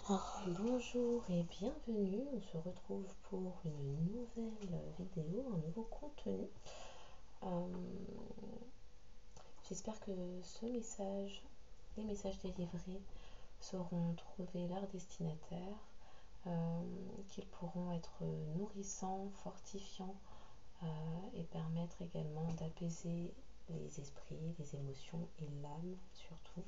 Alors, bonjour et bienvenue, on se retrouve pour une nouvelle vidéo, un nouveau contenu. J'espère que les messages délivrés sauront trouver leur destinataire, qu'ils pourront être nourrissants, fortifiants et permettre également d'apaiser les esprits, les émotions et l'âme surtout.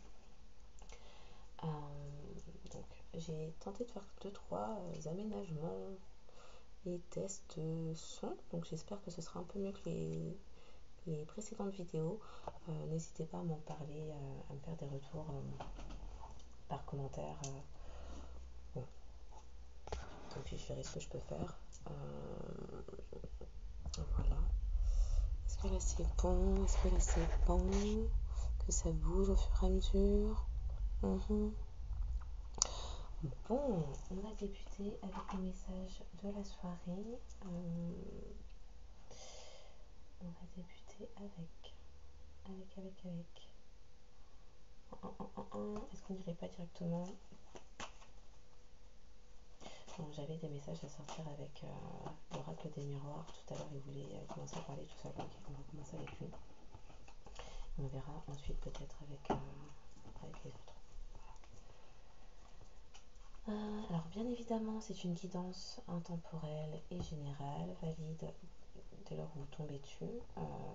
Donc j'ai tenté de faire 2-3 aménagements et tests son, donc j'espère que ce sera un peu mieux que les précédentes vidéos. N'hésitez pas à m'en parler, à me faire des retours par commentaire. Bon. Et puis je verrai ce que je peux faire. Voilà. Est-ce que là c'est bon? Est-ce que là c'est bon? Que ça bouge au fur et à mesure? Bon, on va débuter avec le message de la soirée. On va débuter avec. Est-ce qu'on dirait pas directement? Bon, j'avais des messages à sortir avec l'oracle des miroirs. Tout à l'heure, il voulait commencer à parler tout seul, donc on va commencer avec lui. On verra ensuite peut-être avec les autres. Alors bien évidemment, c'est une guidance intemporelle et générale, valide dès lors où vous tombez dessus,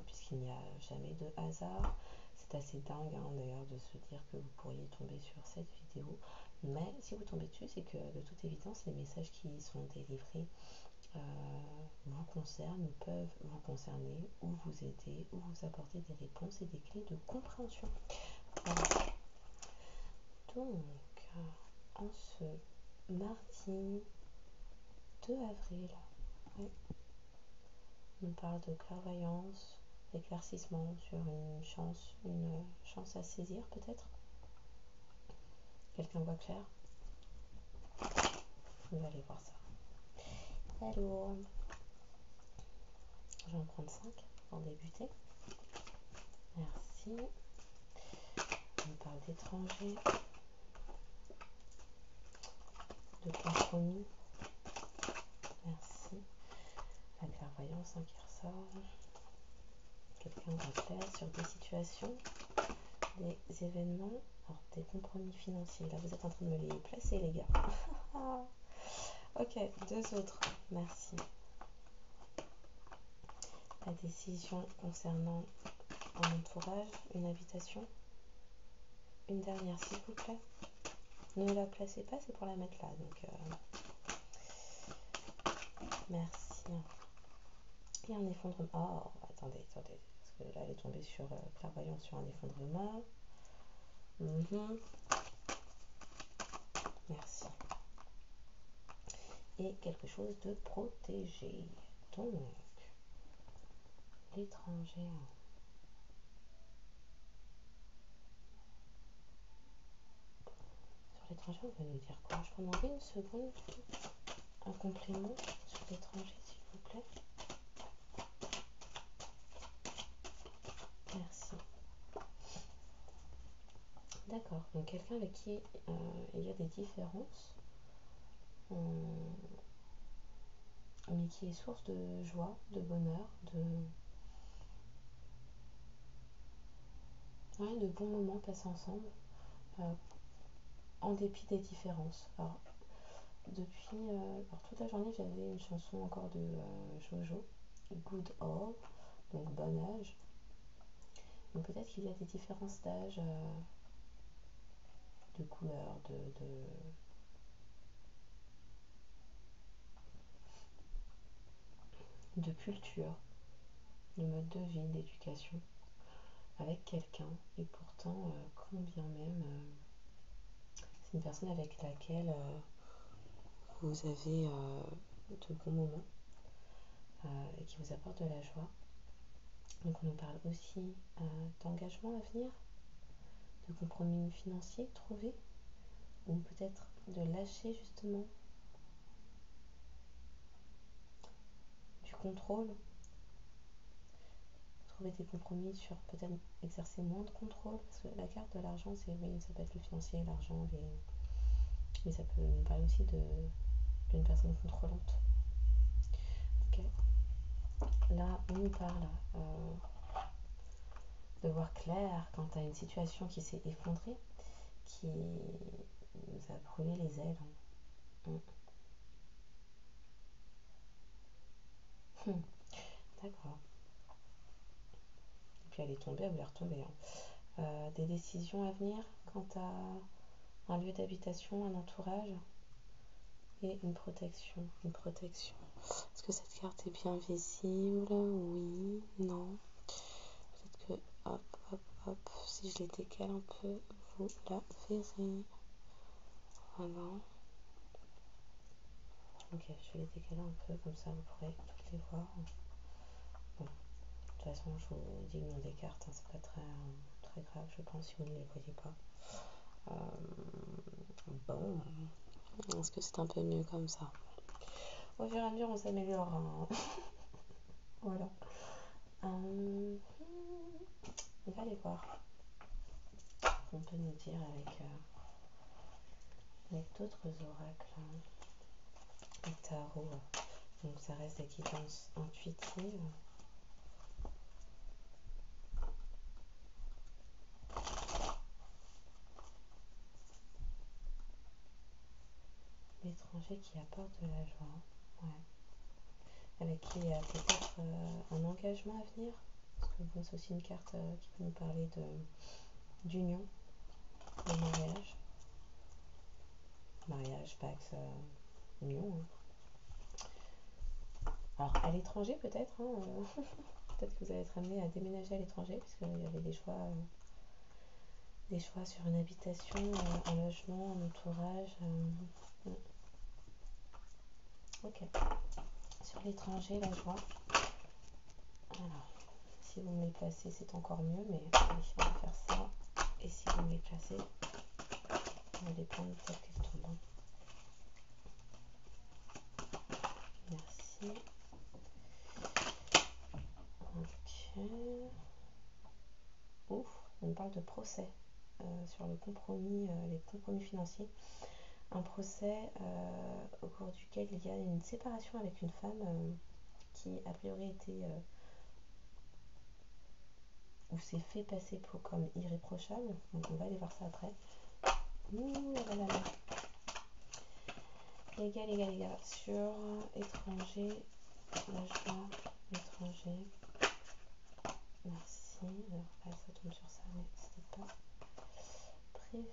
puisqu'il n'y a jamais de hasard. C'est assez dingue d'ailleurs de se dire que vous pourriez tomber sur cette vidéo, mais si vous tombez dessus, c'est que de toute évidence, les messages qui y sont délivrés vous concernent ou peuvent vous concerner ou vous aider ou vous apporter des réponses et des clés de compréhension. Voilà. Donc, en ce mardi 2 avril, ouais, on parle de clairvoyance, d'éclaircissement sur une chance à saisir peut-être. Quelqu'un voit clair? On va aller voir ça. Allô, je vais en prendre 5 pour débuter. Merci. On parle d'étrangers, de compromis. Merci. La clairvoyance qui ressort. Quelqu'un voit clair sur des situations, des événements, alors des compromis financiers. Là, vous êtes en train de me les placer, les gars. Ok, 2 autres. Merci. La décision concernant un entourage, une invitation. Une dernière, s'il vous plaît. Ne la placez pas, c'est pour la mettre là. Donc, merci. Et un effondrement. Oh, attendez. Parce que là, elle est tombée sur clairvoyance sur un effondrement. Merci. Et quelque chose de protégé. Donc, l'étranger. Sur l'étranger, on va nous dire quoi? Je peux demander une seconde, un complément sur l'étranger, s'il vous plaît. Merci. D'accord, donc quelqu'un avec qui il y a des différences, mais qui est source de joie, de bonheur, de bons moments passés ensemble, en dépit des différences. Alors, depuis toute la journée, j'avais une chanson encore de Jojo, Good All, donc bon âge. Donc peut-être qu'il y a des différences d'âge, de couleur, de culture, de mode de vie, d'éducation avec quelqu'un, et pourtant quand bien même c'est une personne avec laquelle vous avez de bons moments et qui vous apporte de la joie. Donc on nous parle aussi d'engagement à venir, de compromis financiers trouvés, ou peut-être de lâcher justement du contrôle, trouver des compromis sur peut-être exercer moins de contrôle, parce que la carte de l'argent, c'est oui, ça peut être le financier, l'argent, Mais ça peut nous parler aussi d'une personne contrôlante. Ok. Là, on nous parle de voir clair quant à une situation qui s'est effondrée, qui nous a brûlé les ailes. D'accord. Et puis elle est tombée, elle voulait retomber. Des décisions à venir quant à un lieu d'habitation, un entourage et une protection. Une protection. Est-ce que cette carte est bien visible? Oui, non. Peut-être que, hop, hop, hop, si je les décale un peu, vous la verrez. Voilà. Ok, je vais les décaler un peu, comme ça vous pourrez toutes les voir. Bon, de toute façon, je vous dis le nom des cartes, hein, c'est pas très grave, je pense, si vous ne les voyez pas. Bon, est-ce que c'est un peu mieux comme ça? Au fur et à mesure, on s'améliore. Hein. Voilà. On va aller voir. On peut nous dire avec d'autres oracles. Le tarot, donc ça reste des guidances intuitives. L'étranger qui apporte de la joie. Ouais. Avec qui il y a peut-être un engagement à venir. Parce que bon, c'est aussi une carte qui peut nous parler d'union, de mariage. Mariage, Pax, union. Hein. Alors, à l'étranger peut-être. Hein, peut-être que vous allez être amené à déménager à l'étranger, puisqu'il y avait des choix sur une habitation, un logement, un entourage. Ok. Sur l'étranger, la joie. Alors, si vous me les placez, c'est encore mieux, mais allez, on va faire ça. Et si vous me les placez, on va les prendre telles qu'elles tombent. Merci. Ok. Ouf, on parle de procès sur le compromis, les compromis financiers. Un procès au cours duquel il y a une séparation avec une femme qui a priori était ou s'est fait passer pour comme irréprochable. Donc on va aller voir ça après. Ouh là là là. Les gars, sur étranger, la joie, étranger. Merci. Alors là, ça tombe sur ça, mais c'était pas prévu.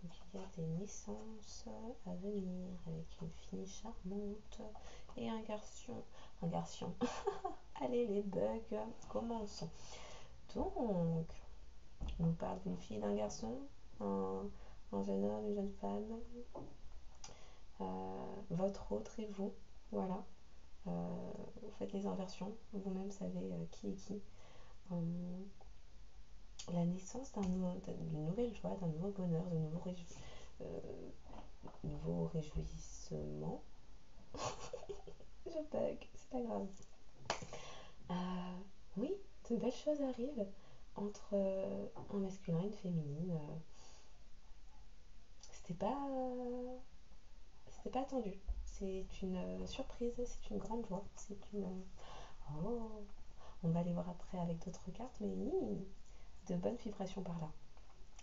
Donc il y a des naissances à venir avec une fille charmante et un garçon. Un garçon. Allez, les bugs commencent. Donc, on nous parle d'une fille, d'un garçon, un jeune homme, une jeune femme, votre autre et vous. Voilà. Vous faites les inversions. Vous-même savez qui est qui. La naissance d'une nouvelle joie, d'un nouveau bonheur, de nouveaux réjouissements. Je bug, c'est pas grave. Oui, de belles choses arrivent entre un masculin et une féminine. C'était pas attendu. C'est une surprise, c'est une grande joie. C'est une. Oh, on va aller voir après avec d'autres cartes, mais de bonnes vibrations par là.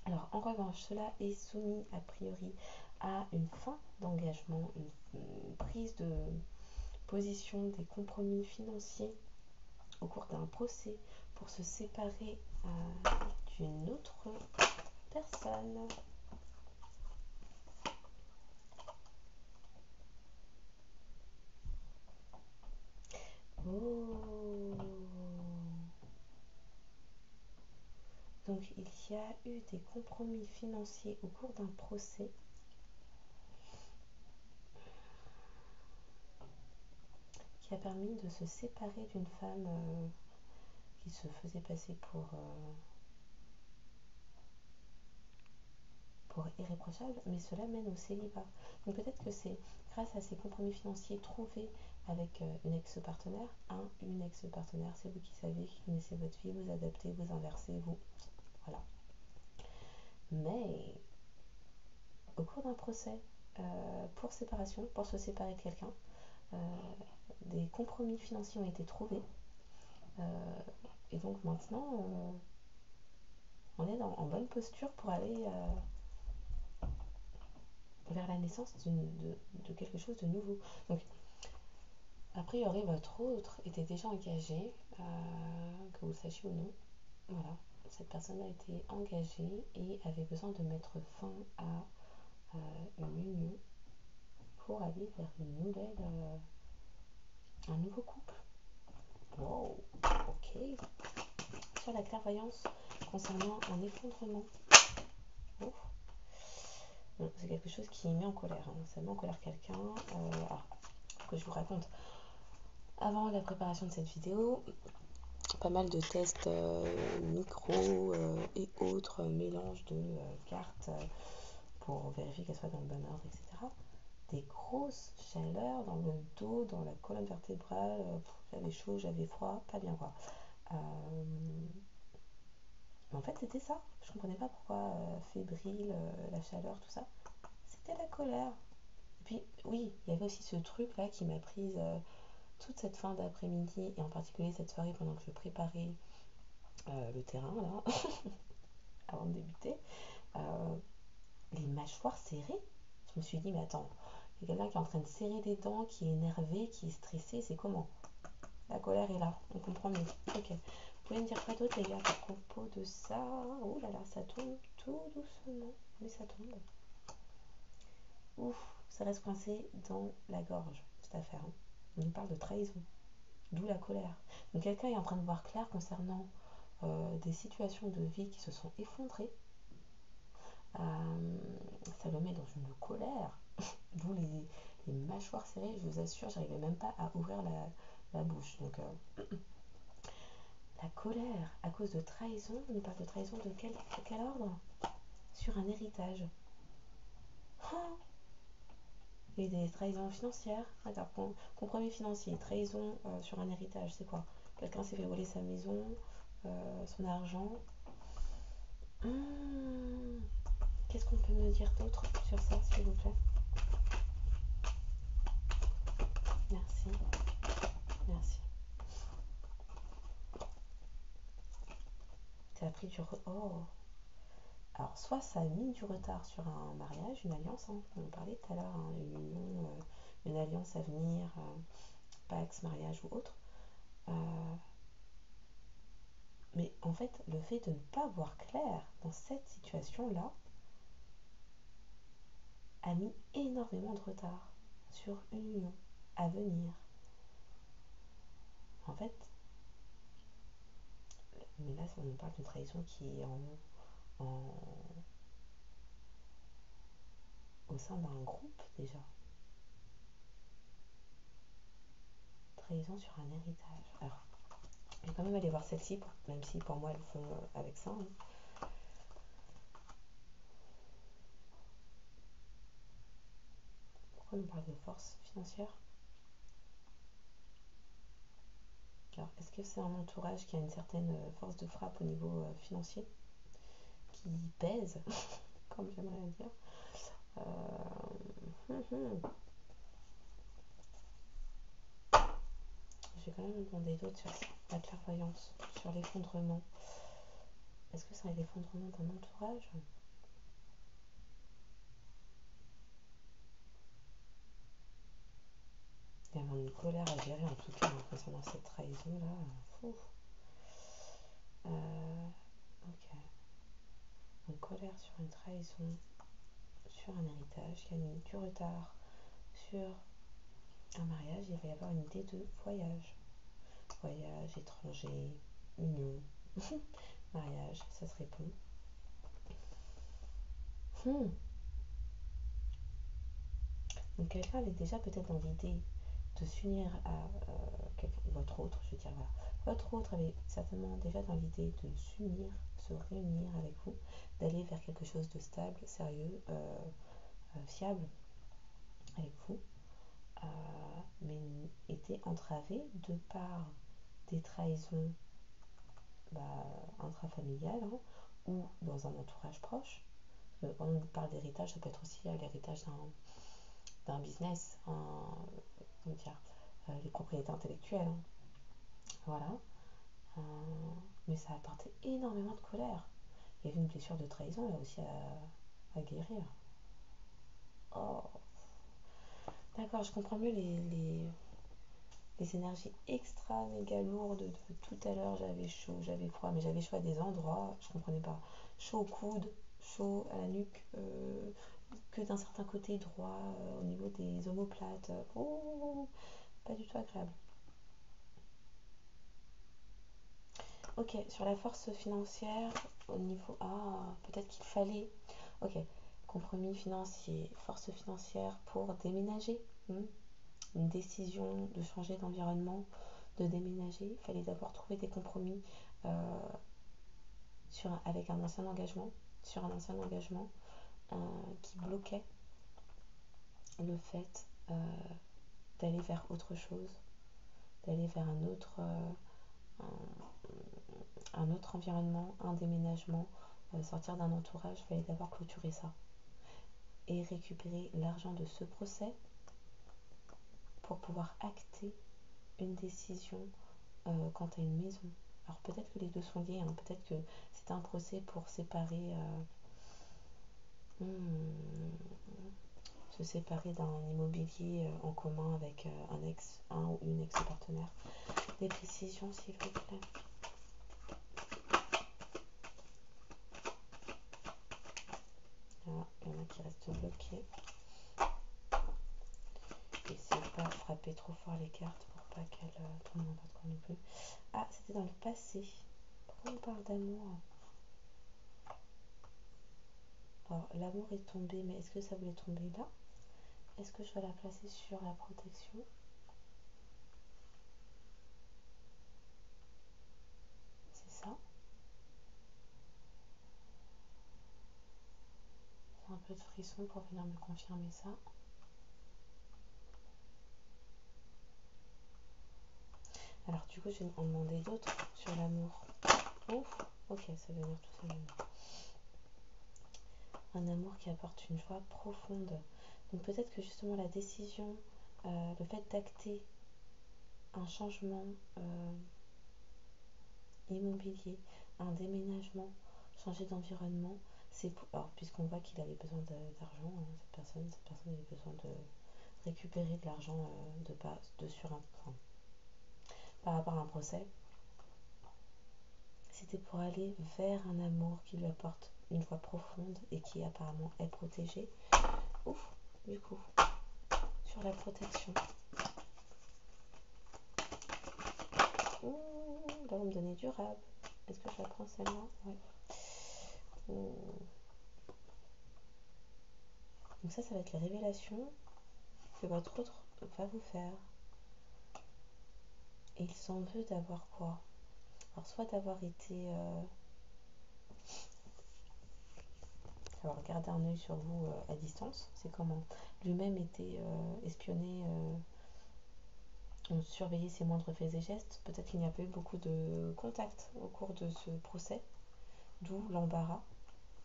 Alors, en revanche, cela est soumis a priori à une fin d'engagement, une prise de position, des compromis financiers au cours d'un procès pour se séparer d'une autre personne. Oh. Donc il y a eu des compromis financiers au cours d'un procès qui a permis de se séparer d'une femme qui se faisait passer pour irréprochable, mais cela mène au célibat. Donc peut-être que c'est grâce à ces compromis financiers trouvés avec une ex-partenaire, une ex-partenaire, c'est vous qui savez, qui connaissez votre vie, vous adaptez, vous inversez, vous. Voilà. Mais au cours d'un procès, pour séparation, pour se séparer de quelqu'un. Des compromis financiers ont été trouvés. Et donc maintenant, on est en bonne posture pour aller vers la naissance de quelque chose de nouveau. Donc, a priori, votre autre était déjà engagé, que vous le sachiez ou non. Voilà, cette personne a été engagée et avait besoin de mettre fin à une union pour aller vers un nouveau couple. Wow, ok. Sur la clairvoyance concernant un effondrement. Oh. Bon, c'est quelque chose qui met en colère. Hein. Ça met en colère quelqu'un. Que je vous raconte. Avant la préparation de cette vidéo, pas mal de tests micro et autres mélanges de cartes pour vérifier qu'elles soient dans le bon ordre, etc. Des grosses chaleurs dans le dos, dans la colonne vertébrale. J'avais chaud, j'avais froid, pas bien quoi. Mais en fait, c'était ça. Je comprenais pas pourquoi fébrile, la chaleur, tout ça. C'était la colère. Et puis, oui, il y avait aussi ce truc là qui m'a prise toute cette fin d'après-midi et en particulier cette soirée pendant que je préparais le terrain là, avant de débuter. Les mâchoires serrées. Je me suis dit, mais attends, il y a quelqu'un qui est en train de serrer des dents, qui est énervé, qui est stressé, c'est comment? La colère est là, on comprend mieux. Ok. Vous pouvez me dire quoi d'autre, les gars, à propos de ça? Oh là là, ça tombe tout doucement. Oui, ça tombe. Ouf, ça reste coincé dans la gorge, cette affaire. Hein. On nous parle de trahison, d'où la colère. Donc quelqu'un est en train de voir clair concernant des situations de vie qui se sont effondrées. Ça le met dans une colère, d'où les mâchoires serrées. Je vous assure, j'arrivais même pas à ouvrir la bouche. Donc la colère à cause de trahison. On nous parle de trahison de quel ordre? Sur un héritage. Oh, et des trahisons financières. D'accord, compromis financier, trahison sur un héritage, c'est quoi? Quelqu'un s'est fait voler sa maison, son argent. Qu'est-ce qu'on peut me dire d'autre sur ça, s'il vous plaît? Merci. Merci. Ça a pris du retard. Oh. Alors, soit ça a mis du retard sur un mariage, une alliance, hein. On en parlait tout à l'heure, hein, une union, une alliance à venir, pax, mariage ou autre. Mais en fait, le fait de ne pas voir clair dans cette situation-là a mis énormément de retard sur une union à venir. En fait, mais là, on parle d'une trahison qui est au sein d'un groupe déjà. Trahison sur un héritage. Alors, je vais quand même aller voir celle-ci, même si pour moi elles font avec ça. Hein. Pourquoi on parle de force financière? Alors, est-ce que c'est un entourage qui a une certaine force de frappe au niveau financier, qui pèse, comme j'aimerais dire? Je vais quand même me demander d'autres sur la clairvoyance, sur l'effondrement. Est-ce que c'est l'effondrement d'un entourage? Il y avait une colère à gérer en tout cas hein, concernant cette trahison-là. Ok. Donc colère sur une trahison, sur un héritage qui a mis du retard sur un mariage. Il va y avoir une idée de voyage. Voyage, étranger, union, mariage, ça se répond. Donc quelqu'un avait déjà peut-être dans l'idée de s'unir à votre autre, je veux dire, voilà. Votre autre avait certainement déjà dans l'idée de s'unir, se réunir avec vous, d'aller vers quelque chose de stable, sérieux, fiable avec vous, mais était entravé de par des trahisons intrafamiliales hein, ou dans un entourage proche. Quand on parle d'héritage, ça peut être aussi l'héritage d'un business, comment dire, les propriétés intellectuelles, hein. Voilà. Euh, mais ça a apporté énormément de colère. Il y avait une blessure de trahison là aussi à guérir. Oh, d'accord, je comprends mieux les énergies extra méga lourdes de tout à l'heure. J'avais chaud, j'avais froid, mais j'avais chaud à des endroits, je comprenais pas. Chaud au coude, chaud à la nuque, que d'un certain côté droit, au niveau des omoplates. Oh, pas du tout agréable. Ok, sur la force financière, au niveau peut-être qu'il fallait. Ok, compromis financier, force financière pour déménager. Une décision de changer d'environnement, de déménager. Il fallait d'abord trouver des compromis avec un ancien engagement, sur un ancien engagement qui bloquait le fait d'aller vers autre chose, d'aller vers un autre environnement, un déménagement, sortir d'un entourage. Il fallait d'abord clôturer ça et récupérer l'argent de ce procès pour pouvoir acter une décision quant à une maison. Alors peut-être que les deux sont liés, hein, peut-être que c'est un procès pour séparer, se séparer d'un immobilier en commun avec un ou une ex-partenaire. Des précisions s'il vous plaît. Voilà, il y en a qui restent bloqués. Essayez de pas frapper trop fort les cartes pour pas qu'elles tombent n'importe quoi non plus. Ah, c'était dans le passé. Pourquoi on parle d'amour? Alors, l'amour est tombé, mais est-ce que ça voulait tomber là? Est-ce que je vais la placer sur la protection? C'est ça. J'ai un peu de frisson pour venir me confirmer ça. Alors, du coup, je vais en demander d'autres sur l'amour. Ouf, ok, ça veut dire tout ça maintenant. Un amour qui apporte une joie profonde. Donc peut-être que justement la décision, le fait d'acter un changement immobilier, un déménagement, changer d'environnement, alors puisqu'on voit qu'il avait besoin d'argent, hein, cette personne avait besoin de récupérer de l'argent par rapport à un procès. C'était pour aller vers un amour qui lui apporte une joie profonde et qui apparemment est protégé. Ouf, du coup, sur la protection. Là, on me donnait durable. Est-ce que je la prends celle-là? Ouais. Donc ça va être les révélations que votre autre va vous faire. Et il s'en veut d'avoir quoi? Alors soit d'avoir été... alors garder un œil sur vous à distance, c'est comment? Lui-même était espionné, on surveillait ses moindres faits et gestes. Peut-être qu'il n'y a pas eu beaucoup de contacts au cours de ce procès, d'où l'embarras.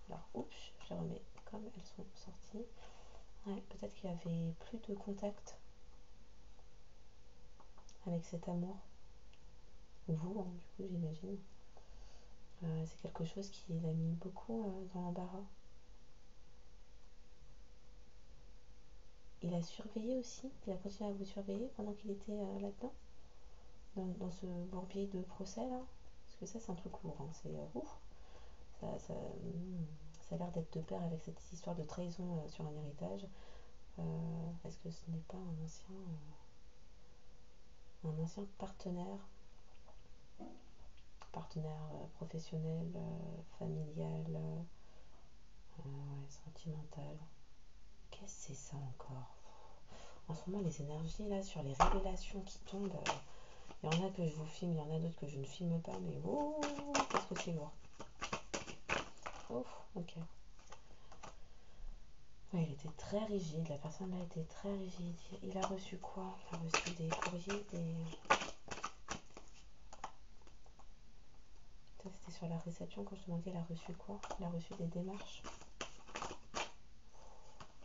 Alors, oups, je les remets comme elles sont sorties. Ouais, peut-être qu'il y avait plus de contact avec cet amour. Vous, hein, du coup, j'imagine. C'est quelque chose qui l'a mis beaucoup dans l'embarras. Il a surveillé aussi, il a continué à vous surveiller pendant qu'il était là-dedans, dans ce bourbier de procès là. Parce que ça, c'est un truc lourd, hein. C'est ouf. Ça a l'air d'être de pair avec cette histoire de trahison sur un héritage. Est-ce que ce n'est pas un ancien partenaire professionnel, familial, ouais, sentimental? Qu'est-ce que c'est ça encore? En ce moment, les énergies là sur les révélations qui tombent, il y en a que je vous filme, il y en a d'autres que je ne filme pas, mais oh, qu'est-ce que c'est lourd. Ouf, ok. Ouais, il était très rigide, la personne là était très rigide. Il a reçu quoi? Il a reçu des courriers, Ça, c'était sur la réception quand je demandais il a reçu quoi? Il a reçu des démarches.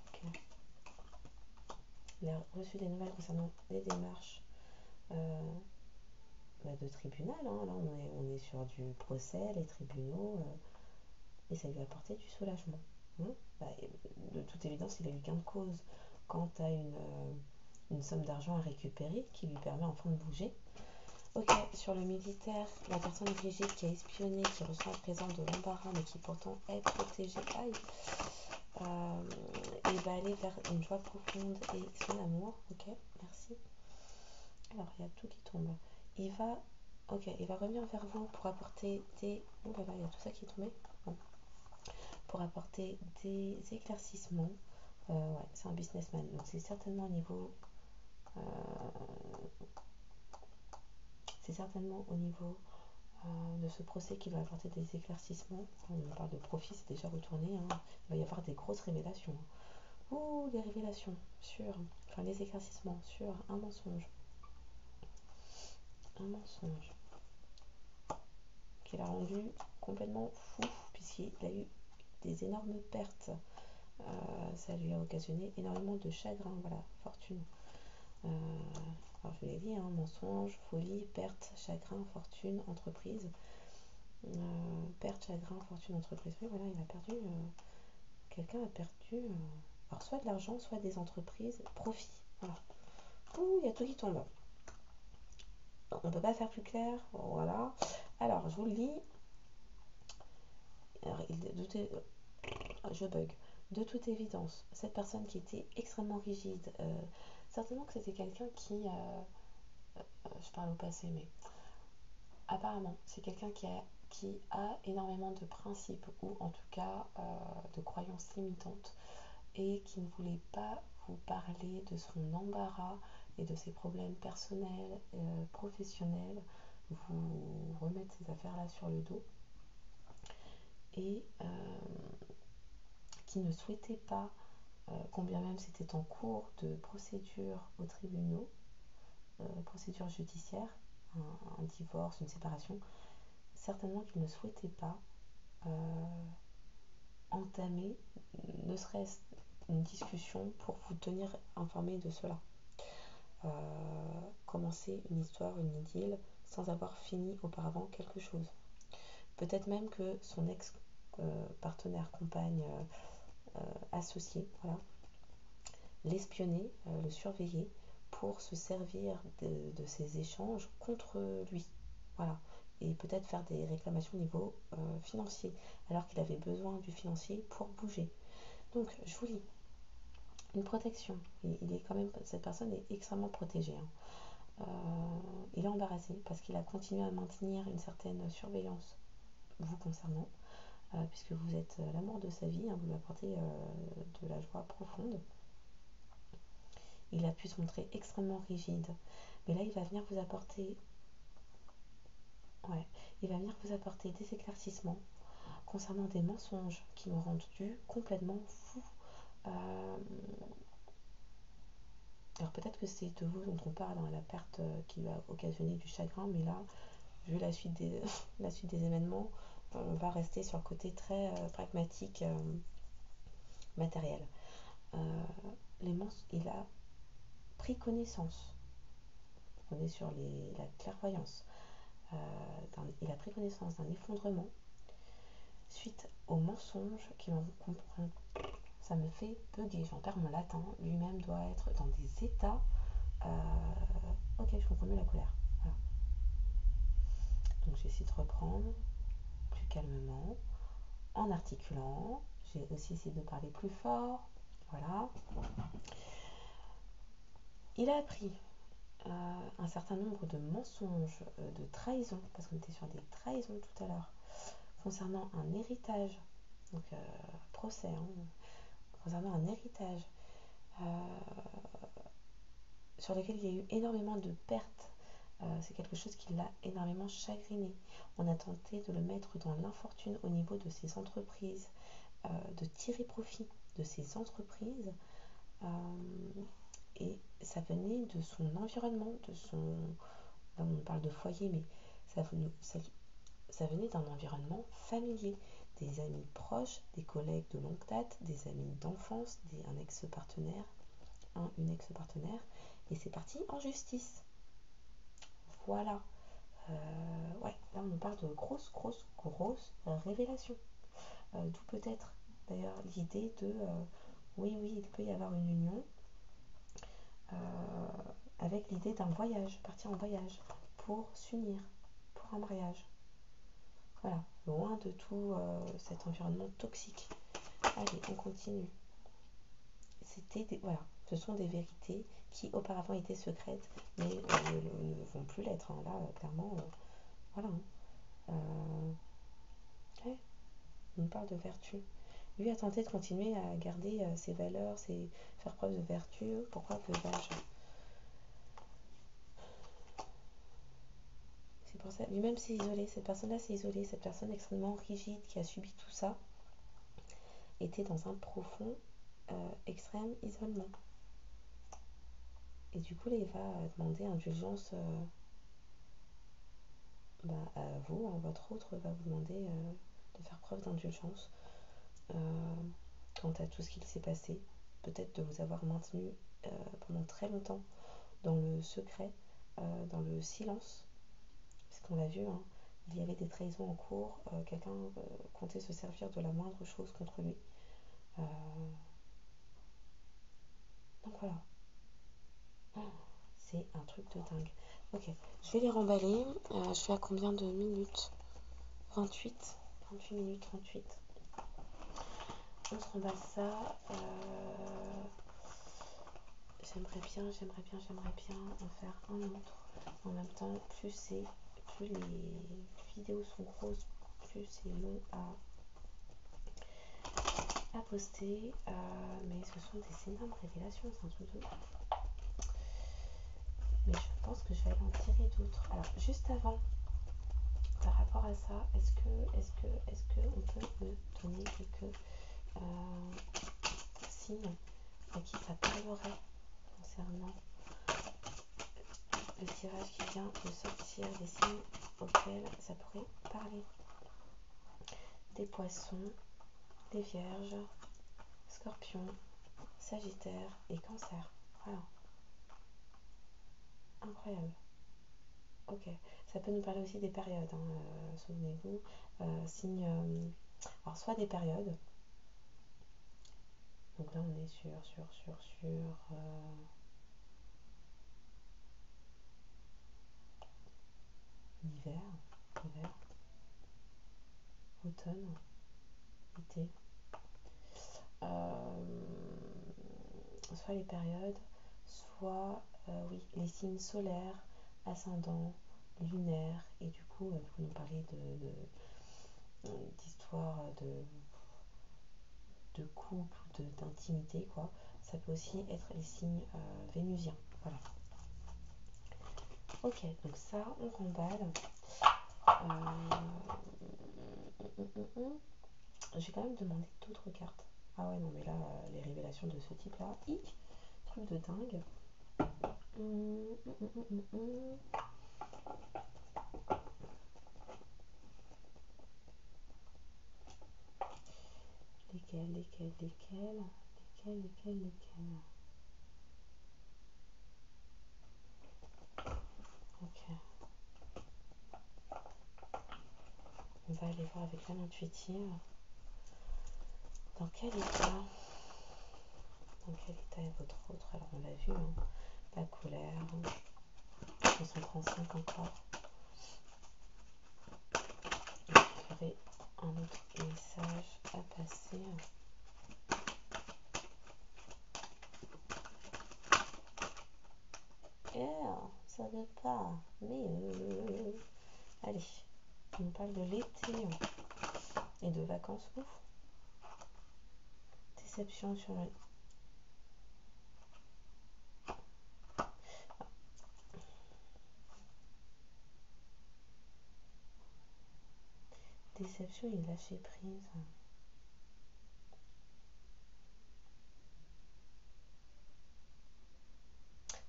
Ok. Il a reçu des nouvelles concernant les démarches de tribunal. Hein. Là, on est sur du procès, les tribunaux, et ça lui a apporté du soulagement. Hein. De toute évidence, il a eu gain de cause quant à une somme d'argent à récupérer qui lui permet enfin de bouger. Ok, sur le militaire, la personne rigide qui a espionné, qui ressent à présent de l'embarras mais qui pourtant est protégée, et va aller vers une joie profonde et son amour. Ok, merci. Alors, il y a tout qui tombe. Il va revenir vers vous pour apporter des... Oh là là, il y a tout ça qui est tombé. Bon. Pour apporter des éclaircissements. Ouais, c'est un businessman, donc c'est certainement au niveau... de ce procès qui va apporter des éclaircissements. On parle de profit, c'est déjà retourné. Hein. Il va y avoir des grosses révélations. Ouh, des révélations sur... Enfin, des éclaircissements sur un mensonge. Un mensonge. Qui l'a rendu complètement fou, puisqu'il a eu des énormes pertes. Ça lui a occasionné énormément de chagrin. Voilà, fortune. Alors je vous l'ai dit, hein, mensonge, folie, perte, chagrin, fortune, entreprise. Perte, chagrin, fortune, entreprise. Oui, voilà, il a perdu. Quelqu'un a perdu. Alors soit de l'argent, soit des entreprises, profit. Voilà. Ouh, il y a tout qui tombe. On ne peut pas faire plus clair. Voilà. Alors, je vous le lis. Alors, je bug. De toute évidence, cette personne qui était extrêmement rigide, certainement que c'était quelqu'un qui, je parle au passé, mais apparemment, c'est quelqu'un qui a énormément de principes, ou en tout cas de croyances limitantes, et qui ne voulait pas vous parler de son embarras et de ses problèmes personnels, professionnels, vous remettre ces affaires-là sur le dos, et qui ne souhaitait pas, combien même c'était en cours de procédure aux tribunaux, procédure judiciaire, un divorce, une séparation, certainement qu'il ne souhaitait pas entamer ne serait-ce une discussion pour vous tenir informé de cela. Commencer une histoire, une idylle, sans avoir fini auparavant quelque chose. Peut-être même que son ex-partenaire, compagne, associé, voilà, l'espionner, le surveiller pour se servir de ces échanges contre lui. Voilà. Et peut-être faire des réclamations au niveau financier, alors qu'il avait besoin du financier pour bouger. Donc, je vous lis. Une protection. Il est quand même, cette personne est extrêmement protégée. Hein. Il est embarrassé parce qu'il a continué à maintenir une certaine surveillance vous concernant, puisque vous êtes l'amour de sa vie, hein, vous lui apportez de la joie profonde. Il a pu se montrer extrêmement rigide, mais là il va venir vous apporter des éclaircissements concernant des mensonges qui m'ont rendu complètement fou. Alors peut-être que c'est de vous dont on parle, hein, la perte qui va occasionner du chagrin, mais là, vu la suite des, la suite des événements, on va rester sur le côté très pragmatique, matériel. Il a pris connaissance, on est sur la clairvoyance, il a pris connaissance d'un effondrement suite aux mensonges qui m'ont compris. Ça me fait bugger, j'en perds mon latin. Lui-même doit être dans des états. Ok, je comprends mieux la colère. Voilà. Donc j'essaie de reprendre plus calmement, en articulant. J'ai aussi essayé de parler plus fort. Voilà. Il a appris un certain nombre de mensonges, de trahisons, parce qu'on était sur des trahisons tout à l'heure, concernant un héritage, donc procès, hein, concernant un héritage sur lequel il y a eu énormément de pertes. C'est quelque chose qui l'a énormément chagriné. On a tenté de le mettre dans l'infortune au niveau de ses entreprises, de tirer profit de ses entreprises, et ça venait de son environnement, là on parle de foyer, mais ça venait d'un environnement familier, des amis proches, des collègues de longue date, des amis d'enfance, un ex-partenaire, une ex-partenaire, et c'est parti en justice. Voilà. Ouais, là on nous parle de grosses révélations. D'où peut-être d'ailleurs l'idée de oui, il peut y avoir une union avec l'idée d'un voyage, partir en voyage pour s'unir, pour un mariage. Voilà, loin de tout cet environnement toxique. Allez, on continue. Voilà, ce sont des vérités qui auparavant étaient secrètes, mais ne vont plus l'être. Là, clairement, voilà. Ouais, on parle de vertu. Lui a tenté de continuer à garder ses valeurs, faire preuve de vertu. Pourquoi faisais-je? C'est pour ça. Lui-même s'est isolé. Cette personne-là s'est isolée. Cette personne extrêmement rigide qui a subi tout ça était dans un profond, extrême isolement. Et du coup, là, il va demander indulgence à vous. Votre autre va vous demander de faire preuve d'indulgence quant à tout ce qu'il s'est passé. Peut-être de vous avoir maintenu pendant très longtemps dans le secret, dans le silence. Parce qu'on l'a vu, il y avait des trahisons en cours. Quelqu'un comptait se servir de la moindre chose contre lui. Donc voilà. C'est un truc de dingue. Ok, je vais les remballer. Je suis à combien de minutes? 28 minutes 38. On se remballe ça. J'aimerais bien en faire un autre. En même temps, plus les vidéos sont grosses, plus c'est long à poster. Mais ce sont des énormes révélations, c'est un truc de... Mais je pense que je vais aller en tirer d'autres. Alors, juste avant, par rapport à ça, est-ce que on peut me donner quelques signes à qui ça parlerait concernant le tirage qui vient de sortir, des signes auxquels ça pourrait parler? Des poissons, des vierges, scorpions, sagittaire et cancer. Voilà. Incroyable. Ok. Ça peut nous parler aussi des périodes. Souvenez-vous. Signes. Alors, soit des périodes. Donc là, on est sur l'hiver, automne, été. Soit les périodes, soit oui, les signes solaires, ascendants, lunaires, et du coup, vous nous parlez d'histoire de couple, d'intimité, quoi. Ça peut aussi être les signes vénusiens. Voilà. Ok, donc ça, on remballe. Je vais quand même demander d'autres cartes. Ah ouais, non, mais là, les révélations de ce type-là, truc de dingue. Lesquels? Ok. On va aller voir avec l'âme intuitive. Dans quel état est votre autre? Alors on l'a vu, la colère, 135 encore. Il y aurait un autre message à passer. Ça veut pas. Mais allez, on parle de l'été et de vacances. Ouf. Déception sur le... Déception et lâcher prise.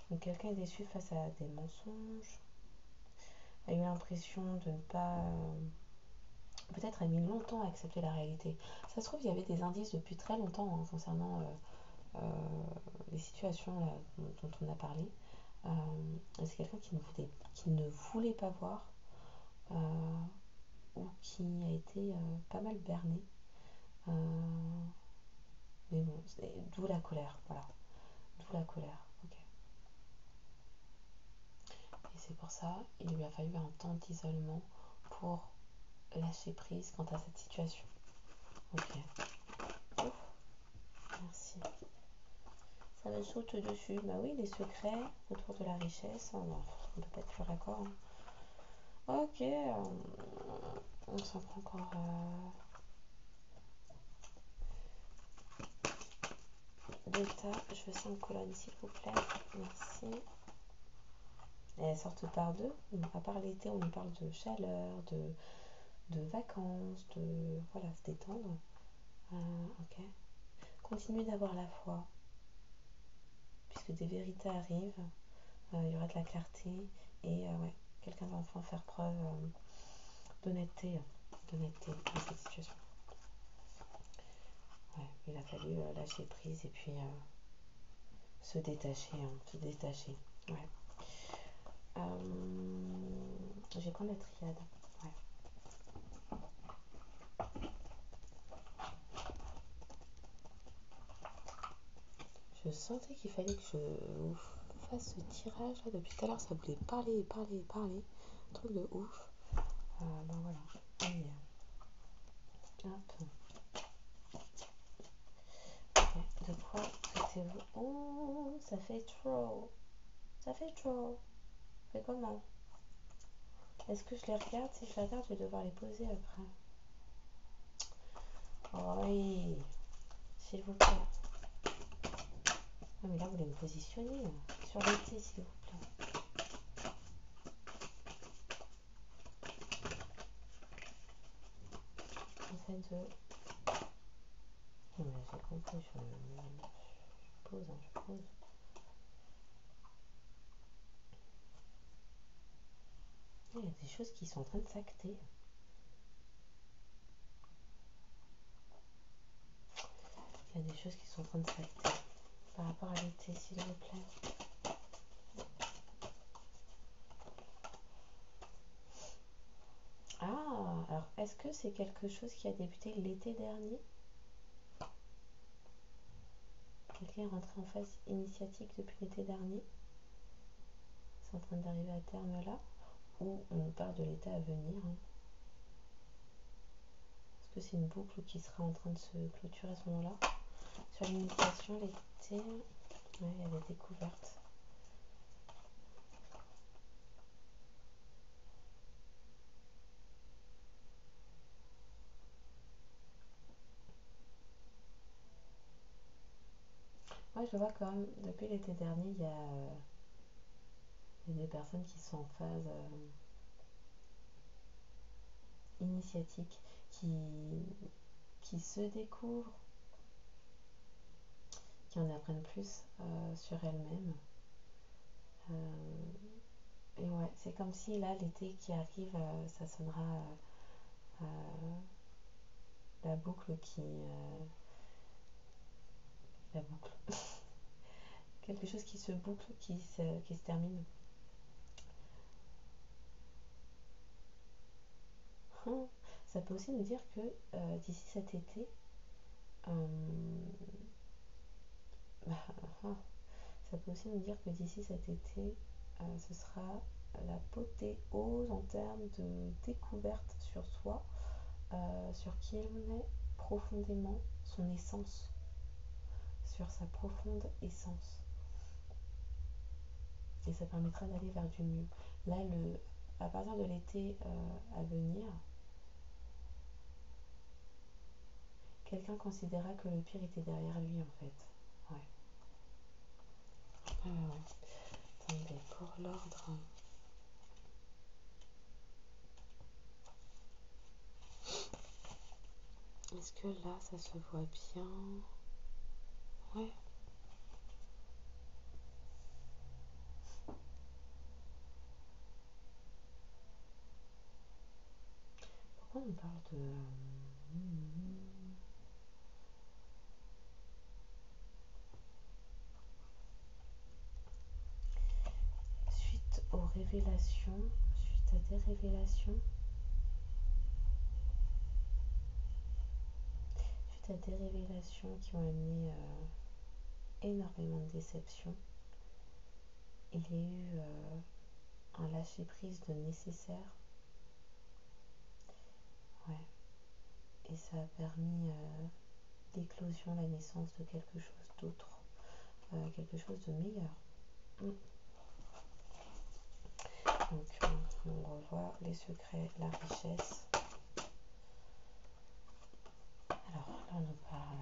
Donc quelqu'un est déçu face à des mensonges, a eu l'impression de ne pas... peut-être a mis longtemps à accepter la réalité. Ça se trouve, il y avait des indices depuis très longtemps concernant les situations là, dont on a parlé. C'est quelqu'un qui ne voulait pas voir ou qui a été pas mal berné. Mais bon, d'où la colère, voilà. D'où la colère, ok. Et c'est pour ça, il lui a fallu un temps d'isolement pour lâcher prise quant à cette situation. Ok. Ouf, merci. Ça me saute dessus. Bah oui, les secrets autour de la richesse, on peut pas être plus raccord. Hein. Ok, on s'en prend encore. Delta, je veux 5 colonnes s'il vous plaît. Merci. Et elles sortent par deux. À part l'été, on nous parle de chaleur, de vacances, de voilà, se détendre. Ok. Continuez d'avoir la foi, puisque des vérités arrivent. Il y aura de la clarté et ouais, quelqu'un va enfin faire preuve d'honnêteté dans cette situation. Ouais, il a fallu lâcher prise et puis se détacher, Ouais. Je vais prendre la triade. Ouais. Je sentais qu'il fallait que je vous fasse ce tirage là. Depuis tout à l'heure, ça voulait parler. Truc de ouf. Ben voilà. Allez. Hop. Ok. De quoi souhaitez-vous? Oh, ça fait trop. Mais comment? Est-ce que je les regarde? Si je les regarde, je vais devoir les poser après. Oh oui. S'il vous plaît. Ah mais là, vous voulez me positionner sur l'été, s'il vous plaît. En fait, de... Non mais j'ai compris, je pose, je pose. Il y a des choses qui sont en train de s'acter. Il y a des choses qui sont en train de s'acter par rapport à l'été, s'il vous plaît. Ah, alors est-ce que c'est quelque chose qui a débuté l'été dernier? Quelqu'un est rentré en phase initiatique depuis l'été dernier? C'est en train d'arriver à terme là? Ou on nous parle de l'été à venir? Hein. Est-ce que c'est une boucle qui sera en train de se clôturer à ce moment-là? Sur l'initiation, l'été, ouais, il y a des découvertes. Moi, je le vois quand même, depuis l'été dernier, il y a des personnes qui sont en phase initiatique, qui se découvrent, qui en apprennent plus sur elles-mêmes. Et ouais, c'est comme si là, l'été qui arrive, ça sonnera la boucle la boucle. Quelque chose qui se boucle, qui se termine. Ça peut aussi nous dire que d'ici cet été, ça peut aussi nous dire que d'ici cet été, ce sera l'apothéose en termes de découverte sur soi, sur qui on est profondément, son essence, sur sa profonde essence. Et ça permettra d'aller vers du mieux. Là, à partir de l'été à venir, quelqu'un considéra que le pire était derrière lui en fait. Ouais. Attendez, pour l'ordre. Est-ce que là, ça se voit bien? Ouais. Pourquoi on parle de... révélations, suite à des révélations, qui ont amené énormément de déceptions, il y a eu un lâcher-prise de nécessaire. Ouais. Et ça a permis l'éclosion, la naissance de quelque chose d'autre, quelque chose de meilleur. Donc on revoit les secrets, la richesse. Alors là on nous parle.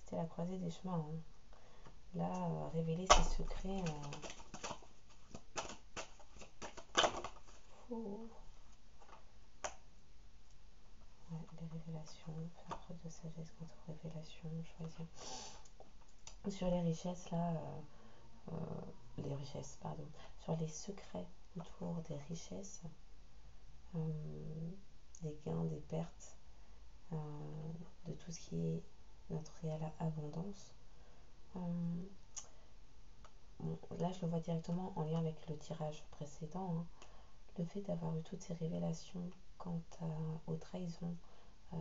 C'était la croisée des chemins. Hein. Là, révéler ses secrets. Ouais, les révélations, faire preuve de sagesse quant aux révélations, choisir. Sur les richesses, là, les richesses, pardon, sur les secrets autour des richesses, des gains, des pertes, de tout ce qui est notre réelle abondance. Bon, là, je le vois directement en lien avec le tirage précédent. Hein. Le fait d'avoir eu toutes ces révélations quant aux trahisons,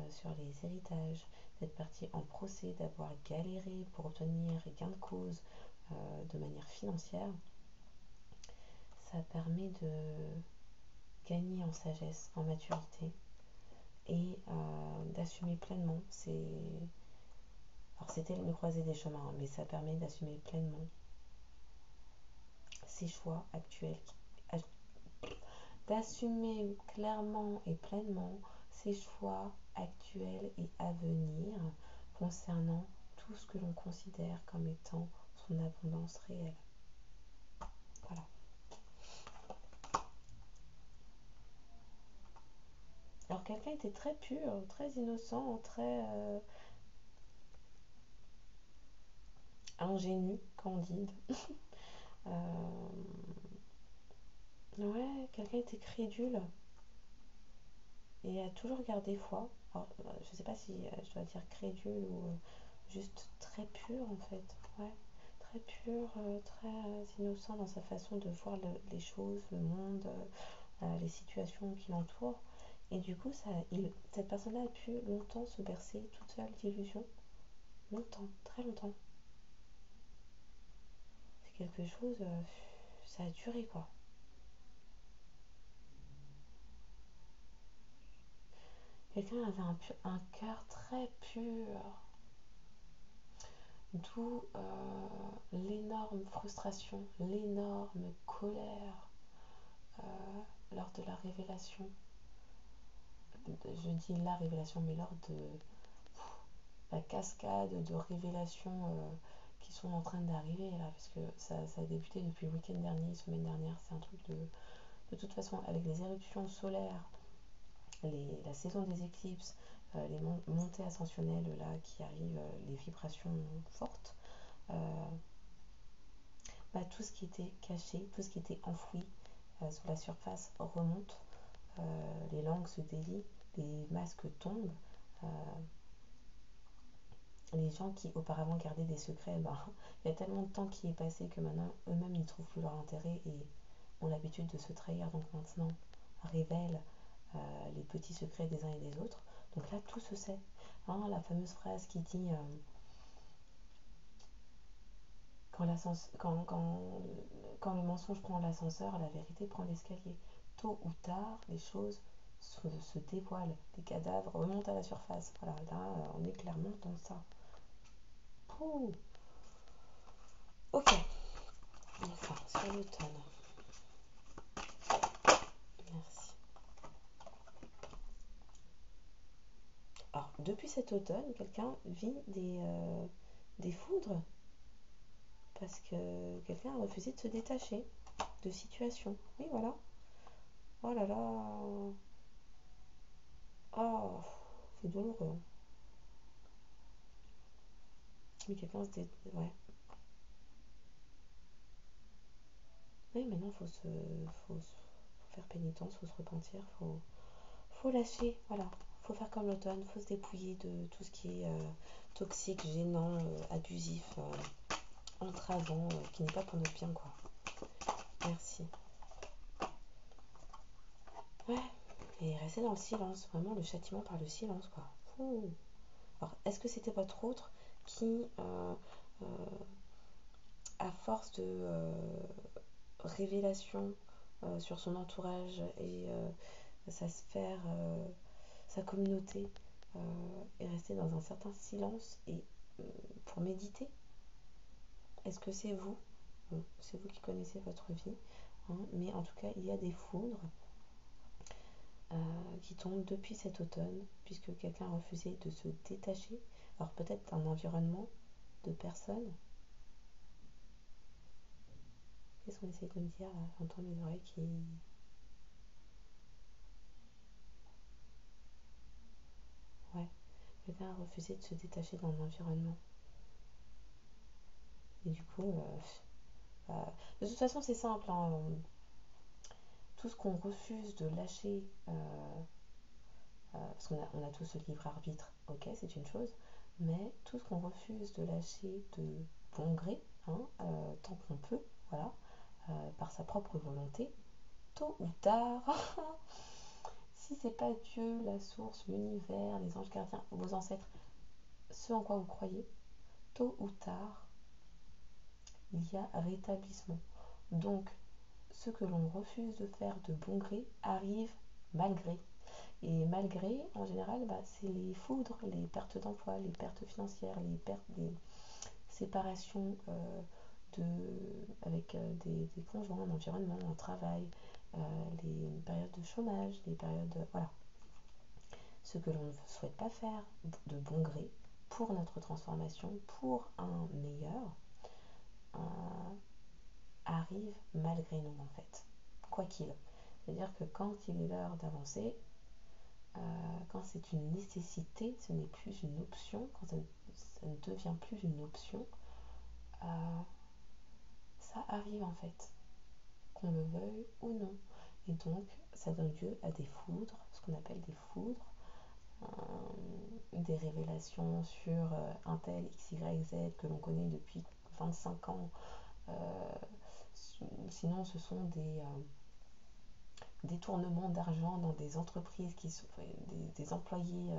sur les héritages, d'être parti en procès, d'avoir galéré pour obtenir gain de cause de manière financière, ça permet de gagner en sagesse, en maturité et d'assumer pleinement. Alors c'était une croisée des chemins, hein, mais ça permet d'assumer pleinement ses choix actuels, d'assumer clairement et pleinement ses choix actuels et à venir concernant tout ce que l'on considère comme étant son abondance réelle. Voilà. Alors quelqu'un était très pur, très innocent, très ingénu, candide. Ouais, quelqu'un était crédule et a toujours gardé foi. Alors, je sais pas si je dois dire crédule ou juste très pur en fait. Ouais, très pur, très innocent dans sa façon de voir les choses, le monde, les situations qui l'entourent. Et du coup, cette personne-là a pu longtemps se bercer toute seule d'illusions. Longtemps, très longtemps. C'est quelque chose, ça a duré quoi. Quelqu'un avait un cœur très pur, d'où l'énorme frustration, l'énorme colère lors de la révélation. Je dis la révélation, mais lors de la cascade de révélations qui sont en train d'arriver là, parce que ça a débuté depuis le week-end dernier, semaine dernière, c'est un truc de toute façon, avec les éruptions solaires, la saison des éclipses, les montées ascensionnelles là qui arrivent, les vibrations fortes, tout ce qui était caché, tout ce qui était enfoui sous la surface remonte, les langues se délient, les masques tombent, les gens qui auparavant gardaient des secrets, il y a tellement de temps qui est passé que maintenant eux-mêmes n'y trouvent plus leur intérêt et ont l'habitude de se trahir, donc maintenant révèlent les petits secrets des uns et des autres. Donc là, tout se sait. Hein, la fameuse phrase qui dit quand le mensonge prend l'ascenseur, la vérité prend l'escalier. Tôt ou tard, les choses se dévoilent, les cadavres remontent à la surface. Voilà, là, on est clairement dans ça. Pouh. Ok, enfin, sur l'automne. Merci. Alors, depuis cet automne, quelqu'un vit des foudres parce que quelqu'un a refusé de se détacher de situations. Oui, voilà. Oh là là. Oh, c'est douloureux. Mais quelqu'un se ouais. Oui, maintenant, faut faire pénitence, faut se repentir, faut lâcher, voilà. Faut faire comme l'automne, faut se dépouiller de tout ce qui est toxique, gênant, abusif, entravant, qui n'est pas pour notre bien, quoi. Merci. Ouais, et rester dans le silence, vraiment le châtiment par le silence, quoi. Ouh. Alors, est-ce que c'était votre autre qui, à force de révélation sur son entourage et sa sphère, sa communauté, est resté dans un certain silence et pour méditer? Est-ce que c'est vous? Bon, c'est vous qui connaissez votre vie, hein, mais en tout cas, il y a des foudres qui tombent depuis cet automne, puisque quelqu'un a refusé de se détacher. Alors peut-être d'un environnement, de personnes. Qu'est-ce qu'on essaie de me dire là? J'entends mes oreilles qui... Ouais, quelqu'un a refusé de se détacher d'un environnement. Et du coup, de toute façon c'est simple, hein, tout ce qu'on refuse de lâcher, parce qu'on a tous le libre arbitre, ok, c'est une chose, mais tout ce qu'on refuse de lâcher de bon gré, hein, tant qu'on peut, voilà, par sa propre volonté, tôt ou tard, si c'est pas Dieu, la source, l'univers, les anges gardiens, vos ancêtres, ce en quoi vous croyez, tôt ou tard, il y a rétablissement. Donc, ce que l'on refuse de faire de bon gré arrive malgré. Et malgré, en général, c'est les foudres, les pertes d'emploi, les pertes financières, les pertes des séparations avec des conjoints, un environnement, un travail, les périodes de chômage, les périodes... Voilà. Ce que l'on ne souhaite pas faire de bon gré pour notre transformation, pour un meilleur, arrive malgré nous en fait. Quoi qu'il. C'est-à-dire que quand il est l'heure d'avancer, quand c'est une nécessité, ce n'est plus une option, quand ça ne devient plus une option, ça arrive en fait, qu'on le veuille ou non. Et donc, ça donne lieu à des foudres, ce qu'on appelle des foudres, des révélations sur un tel X, Y, Z que l'on connaît depuis 25 ans. Sinon, ce sont des détournements d'argent dans des entreprises qui sont des employés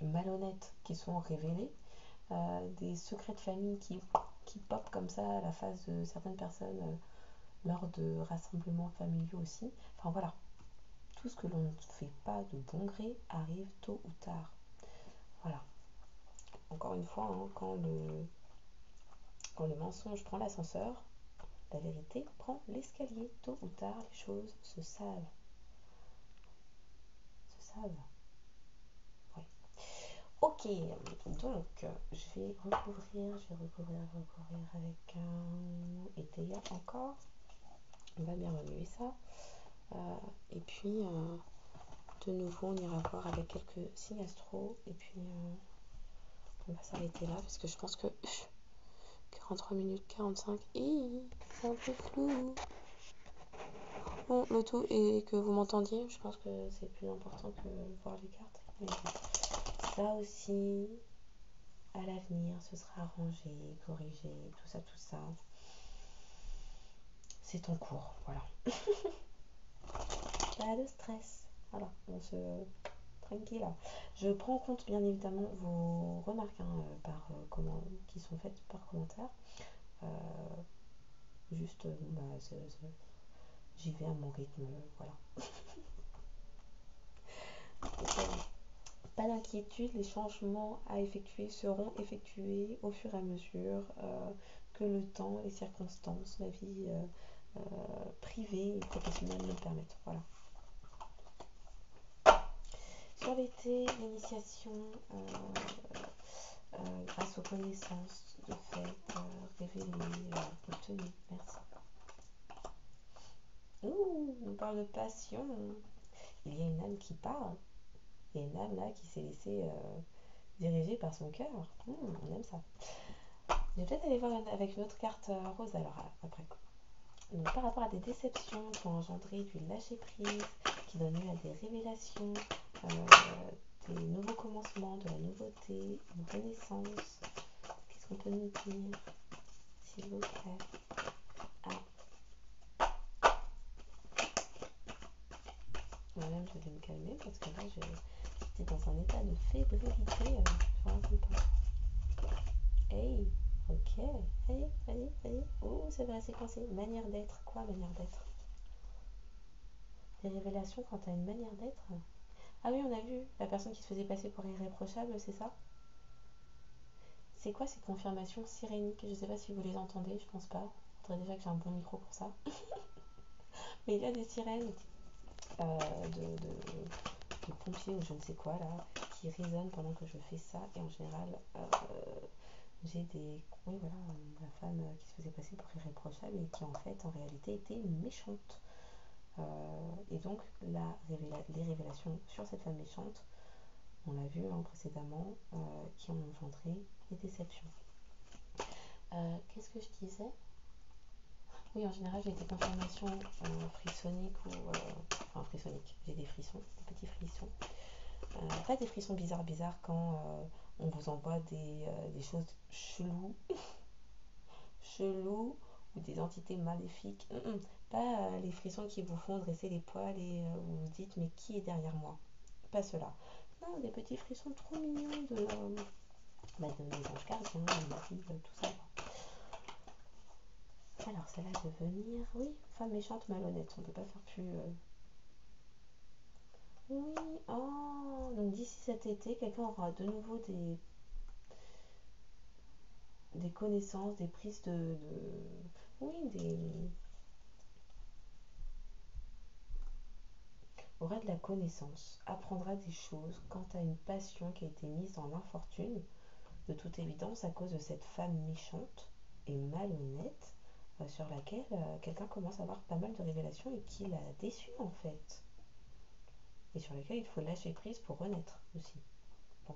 malhonnêtes qui sont révélés, des secrets de famille qui popent comme ça à la face de certaines personnes lors de rassemblements familiaux aussi. Enfin voilà, tout ce que l'on ne fait pas de bon gré arrive tôt ou tard. Voilà. Encore une fois, hein, quand le mensonge prend l'ascenseur, la vérité prend l'escalier. Tôt ou tard, les choses se savent. Ouais. Ok, donc je vais recouvrir avec un Eteia encore. On va bien remuer ça. Et puis, de nouveau, on ira voir avec quelques signes astro. Et puis, on va s'arrêter là parce que je pense que 43 minutes 45, c'est un peu flou. Bon, le tout est que vous m'entendiez. Je pense que c'est plus important que voir les cartes. Mais ça aussi, à l'avenir, ce sera arrangé, corrigé, tout ça. C'est en cours, voilà. Pas de stress. Voilà, on se tranquille. Je prends en compte bien évidemment vos remarques qui sont faites par commentaire. Juste, j'y vais à mon rythme, voilà. Pas d'inquiétude, les changements à effectuer seront effectués au fur et à mesure que le temps, les circonstances, la vie privée et professionnelle le permettent. Voilà. Sur l'été, l'initiation grâce aux connaissances de fait révélées, obtenues. Merci. Ouh, on parle de passion. Il y a une âme qui parle. Il y a une âme là qui s'est laissée diriger par son cœur. On aime ça. Je vais peut-être aller voir avec une autre carte rose alors après. Donc par rapport à des déceptions qui ont engendré du lâcher prise, qui donnent lieu à des révélations, des nouveaux commencements, de la nouveauté. beauté, une connaissance. Qu'est-ce qu'on peut nous dire, s'il vous plaît? Moi-même, je vais me calmer parce que là, j'étais dans un état de fébrilité. Je ne raconte pas. Hey, ok. Allez. Oh, ça va séquencer. Manière d'être. Quoi, manière d'être? Des révélations quant à une manière d'être? Ah oui, on a vu la personne qui se faisait passer pour irréprochable, c'est ça? C'est quoi ces confirmations siréniques? Je sais pas si vous les entendez, je pense pas. Il faudrait déjà que j'ai un bon micro pour ça. Mais il y a des sirènes de pompiers ou je ne sais quoi là, qui résonnent pendant que je fais ça. Et en général, j'ai des... Oui, voilà, la femme qui se faisait passer pour irréprochable et qui en fait, en réalité, était méchante. Et donc, les révélations sur cette femme méchante, on l'a vu précédemment, qui ont engendré les déceptions. Qu'est-ce que je disais? Oui, en général, j'ai des confirmations frissoniques ou... enfin, frissoniques. J'ai des frissons, des petits frissons. Pas des frissons bizarres quand on vous envoie des choses cheloues, ou des entités maléfiques. Pas les frissons qui vous font dresser les poils et vous vous dites mais qui est derrière moi? Pas cela. Non, des petits frissons trop mignons de mes anges gardiens, de ma vie, tout ça. Alors, ça va devenir, oui, femme méchante, malhonnête. On peut pas faire plus. Oui, oh, donc d'ici cet été, quelqu'un aura de nouveau des connaissances, des prises oui, aura de la connaissance, apprendra des choses quant à une passion qui a été mise dans l'infortune, de toute évidence à cause de cette femme méchante et malhonnête sur laquelle quelqu'un commence à avoir pas mal de révélations et qui l'a déçue en fait. Et sur laquelle il faut lâcher prise pour renaître aussi. Bon.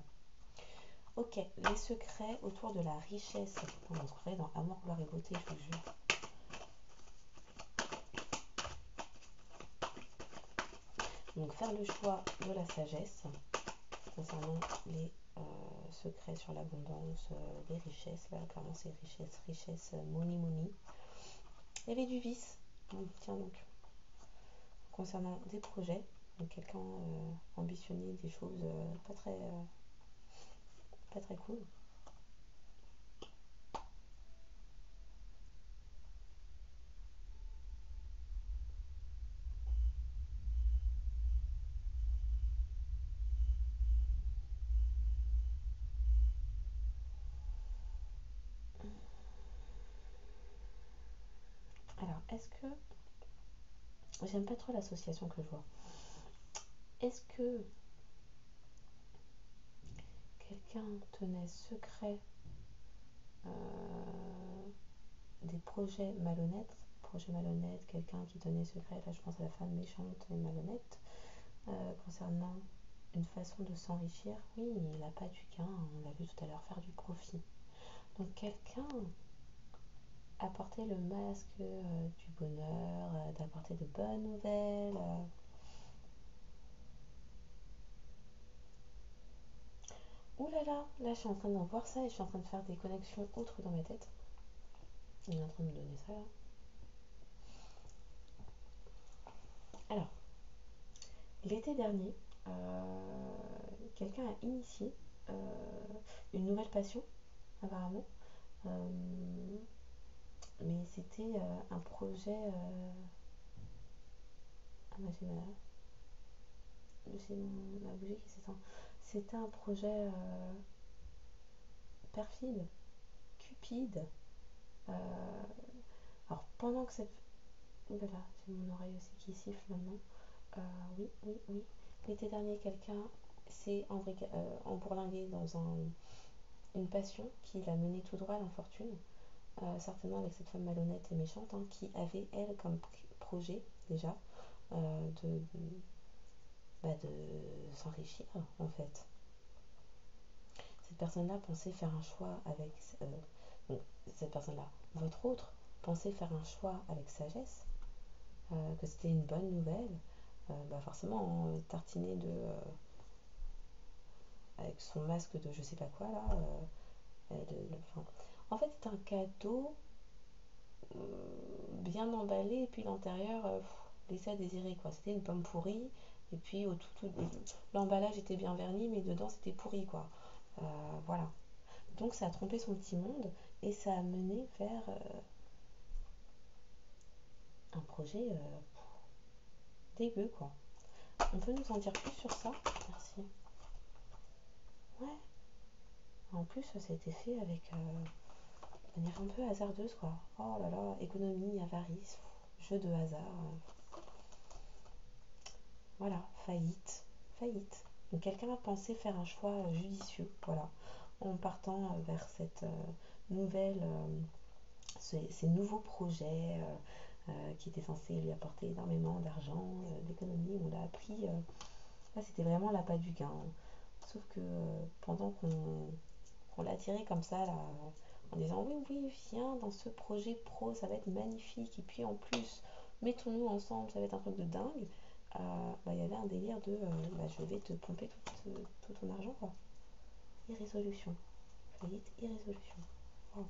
Ok, les secrets autour de la richesse. On se croirait dans Amour, gloire et beauté, je vous jure. Donc faire le choix de la sagesse concernant les secrets sur l'abondance, les richesses. Là, clairement, c'est richesse, money. Il y avait du vice. Tiens donc. Concernant des projets, donc quelqu'un ambitionnait des choses pas très cool. Alors, est-ce que... J'aime pas trop l'association que je vois. Est-ce que quelqu'un tenait secret des projets malhonnêtes, quelqu'un qui tenait secret, là je pense à la femme méchante et malhonnête, concernant une façon de s'enrichir? Oui, il n'a pas du gain, on l'a vu tout à l'heure, faire du profit. Donc quelqu'un apporter le masque du bonheur, d'apporter de bonnes nouvelles. Ouh là, je suis en train de voir ça et je suis en train de faire des connexions autres dans ma tête. Il est en train de me donner ça là. Alors, l'été dernier, quelqu'un a initié une nouvelle passion, apparemment. Mais c'était un projet. Ah bah j'ai ma bougie qui s'éteint. C'était un projet perfide, cupide. Alors pendant que cette... Voilà, j'ai mon oreille aussi qui siffle maintenant. Oui. L'été dernier, quelqu'un s'est embourlingué dans une passion qui l'a mené tout droit à l'infortune. Certainement avec cette femme malhonnête et méchante qui avait, elle, comme projet déjà de s'enrichir en fait. Cette personne-là pensait faire un choix avec... donc, cette personne-là, votre autre, pensait faire un choix avec sagesse, que c'était une bonne nouvelle, forcément tartiner avec avec son masque de je sais pas quoi là. Enfin, en fait, c'est un cadeau bien emballé et puis l'intérieur laissait à désirer quoi. C'était une pomme pourrie et puis l'emballage était bien verni mais dedans c'était pourri quoi. Voilà. Donc ça a trompé son petit monde et ça a mené vers un projet dégueu quoi. On peut nous en dire plus sur ça? Merci. Ouais. En plus, ça a été fait avec de manière un peu hasardeuse quoi. Oh là là, économie, avarice, jeu de hasard. Voilà, faillite. Faillite. Donc quelqu'un a pensé faire un choix judicieux, voilà, en partant vers cette nouvelle, ces nouveaux projets qui étaient censés lui apporter énormément d'argent, d'économie. On l'a appris, là c'était vraiment l'appât du gain. Sauf que pendant qu'on l'a tiré comme ça, là, en disant oui, oui, viens dans ce projet pro, ça va être magnifique, et puis en plus, mettons-nous ensemble, ça va être un truc de dingue. Il y avait un délire de je vais te pomper tout ton argent quoi. Irrésolution. Faillite, irrésolution. Wow.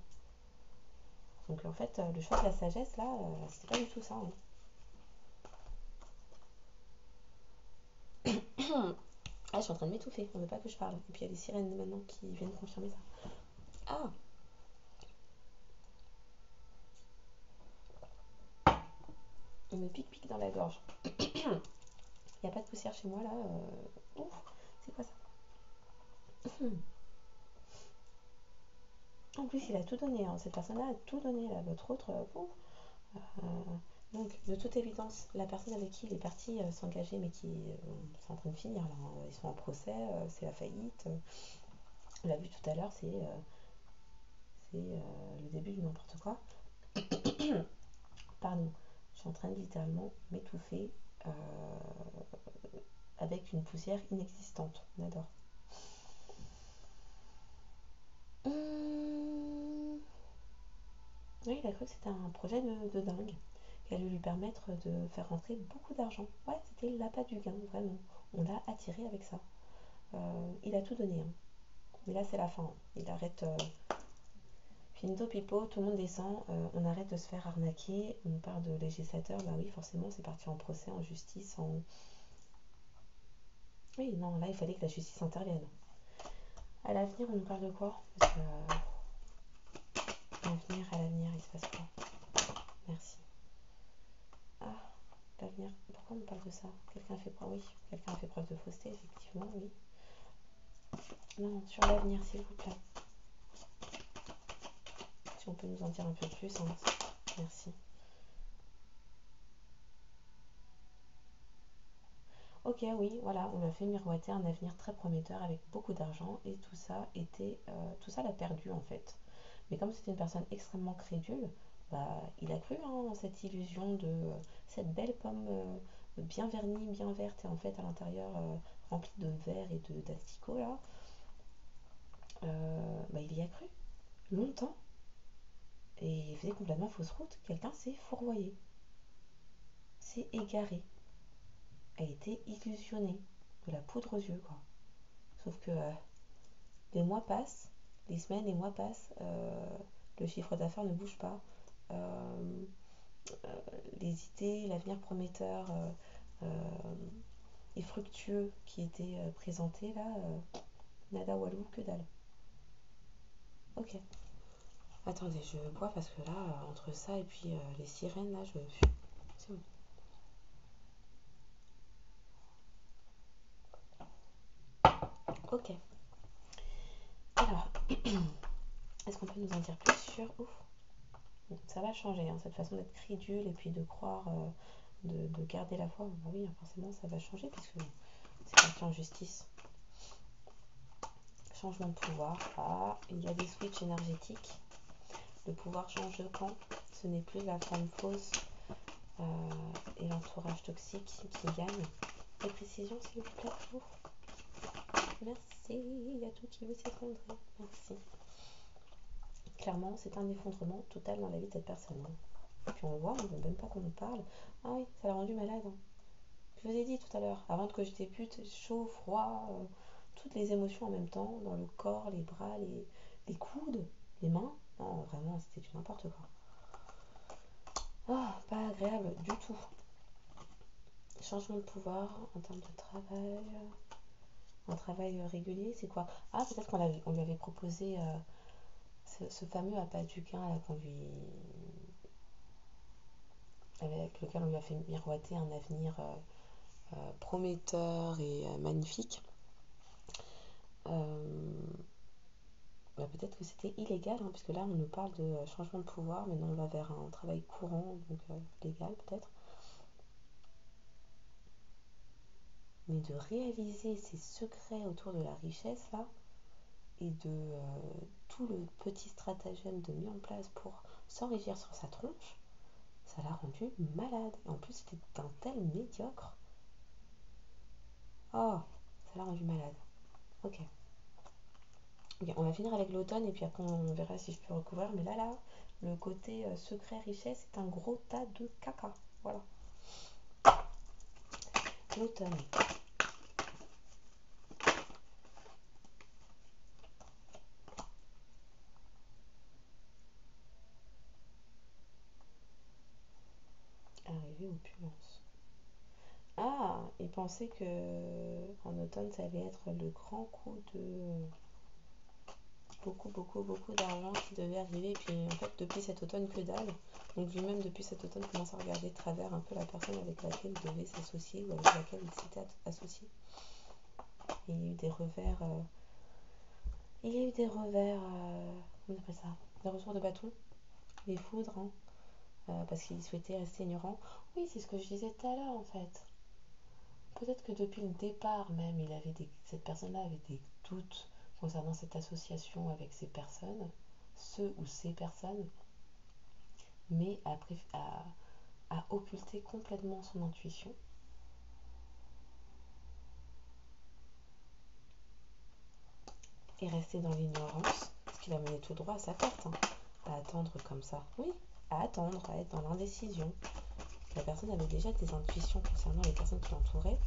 Donc en fait, le choix de la sagesse là, c'était pas du tout ça. Hein. Ah, je suis en train de m'étouffer, on veut pas que je parle. Et puis il y a des sirènes maintenant qui viennent confirmer ça. Ah, on me pique dans la gorge. Il n'y a pas de poussière chez moi là. Ouf, c'est quoi ça? En plus, il a tout donné, hein. Cette personne-là a tout donné, là. L'autre autre, donc, de toute évidence, la personne avec qui il est parti s'engager, mais qui c'est en train de finir là. Hein. Ils sont en procès, c'est la faillite. On l'a vu tout à l'heure, c'est le début du n'importe quoi. Pardon, je suis en train de littéralement m'étouffer avec une poussière inexistante. On adore. Oui, il a cru que c'était un projet de dingue qui allait lui permettre de faire rentrer beaucoup d'argent. Ouais, c'était l'appât du gain, vraiment. On l'a attiré avec ça. Il a tout donné. Hein. Mais là, c'est la fin. Il arrête. Finito pipo, tout le monde descend. On arrête de se faire arnaquer. On parle de législateur. Bah oui, forcément, c'est parti en procès, en justice, en. Oui, non, là, il fallait que la justice intervienne. À l'avenir, on nous parle de quoi? Parce que, à l'avenir, il se passe quoi? Merci. Ah, l'avenir. Pourquoi on parle de ça? Quelqu'un a fait preuve, oui. Quelqu'un a fait preuve de fausseté, effectivement, oui. Non, sur l'avenir, s'il vous plaît. Si on peut nous en dire un peu plus, hein. Merci. Ok, oui, voilà, on lui a fait miroiter un avenir très prometteur avec beaucoup d'argent et tout ça l'a perdu en fait. Mais comme c'était une personne extrêmement crédule, il a cru en cette illusion de cette belle pomme bien vernie, bien verte et en fait à l'intérieur remplie de verre et d'asticots là. Il y a cru longtemps et il faisait complètement fausse route. Quelqu'un s'est fourvoyé, s'est égaré, a été illusionné, de la poudre aux yeux quoi. Sauf que les mois passent, les semaines, les mois passent, le chiffre d'affaires ne bouge pas. Euh, les idées, l'avenir prometteur et fructueux qui étaient présentés là, nada walou, que dalle. Ok. Attendez, je bois parce que là, entre ça et puis les sirènes, là, je. C'est bon. Ok. Alors, est-ce qu'on peut nous en dire plus sur. Ouf. Bon, ça va changer, hein, cette façon d'être crédule et puis de croire, de garder la foi. Bah oui, forcément, ça va changer puisque c'est parti en justice. Changement de pouvoir. Ah, il y a des switches énergétiques. Le pouvoir change de camp. Ce n'est plus la forme fausse et l'entourage toxique qui gagne. Des précisions, s'il vous plaît. Ouf. Merci. Il y a tout qui veut s'effondrer. Merci. Clairement, c'est un effondrement total dans la vie de cette personne. Hein. Puis on le voit, on ne veut même pas qu'on en parle. Ah oui, ça l'a rendu malade. Hein. Je vous ai dit tout à l'heure, avant que je débute, chaud, froid, toutes les émotions en même temps, dans le corps, les bras, les coudes, les mains. Non, vraiment, c'était du n'importe quoi. Oh, pas agréable du tout. Changement de pouvoir en termes de travail. Un travail régulier, c'est quoi? Ah, peut-être on lui avait proposé ce fameux appât du gain là, avec lequel on lui a fait miroiter un avenir prometteur et magnifique. Bah, peut-être que c'était illégal, hein, puisque là on nous parle de changement de pouvoir, mais non, on va vers un travail courant, donc légal peut-être. Mais de réaliser ces secrets autour de la richesse là, et de tout le petit stratagème de mis en place pour s'enrichir sur sa tronche, ça l'a rendu malade. Et en plus, c'était d'un tel médiocre. Oh, ça l'a rendu malade. Ok. Ok, on va finir avec l'automne et puis après on verra si je peux recouvrir. Mais là, le côté secret richesse est un gros tas de caca. Voilà. L'automne. Arrivée opulence. Ah, il pensait que en automne ça allait être le grand coup de beaucoup d'argent qui devait arriver. Et puis en fait, depuis cet automne, que dalle. Donc lui-même, depuis cet automne, commence à regarder de travers un peu la personne avec laquelle il devait s'associer ou avec laquelle il s'était associé. Et il y a eu des revers. Il y a eu des revers. Comment on appelle ça? Des retours de bâton. Des foudres. Hein, parce qu'il souhaitait rester ignorant. Oui, c'est ce que je disais tout à l'heure en fait. Peut-être que depuis le départ même, cette personne-là avait des doutes concernant cette association avec ces personnes, ceux ou ces personnes, mais a occulté complètement son intuition. Et resté dans l'ignorance, ce qui l'a mené tout droit à sa perte, hein, à attendre comme ça. Oui, à attendre, à être dans l'indécision. La personne avait déjà des intuitions concernant les personnes qui l'entouraient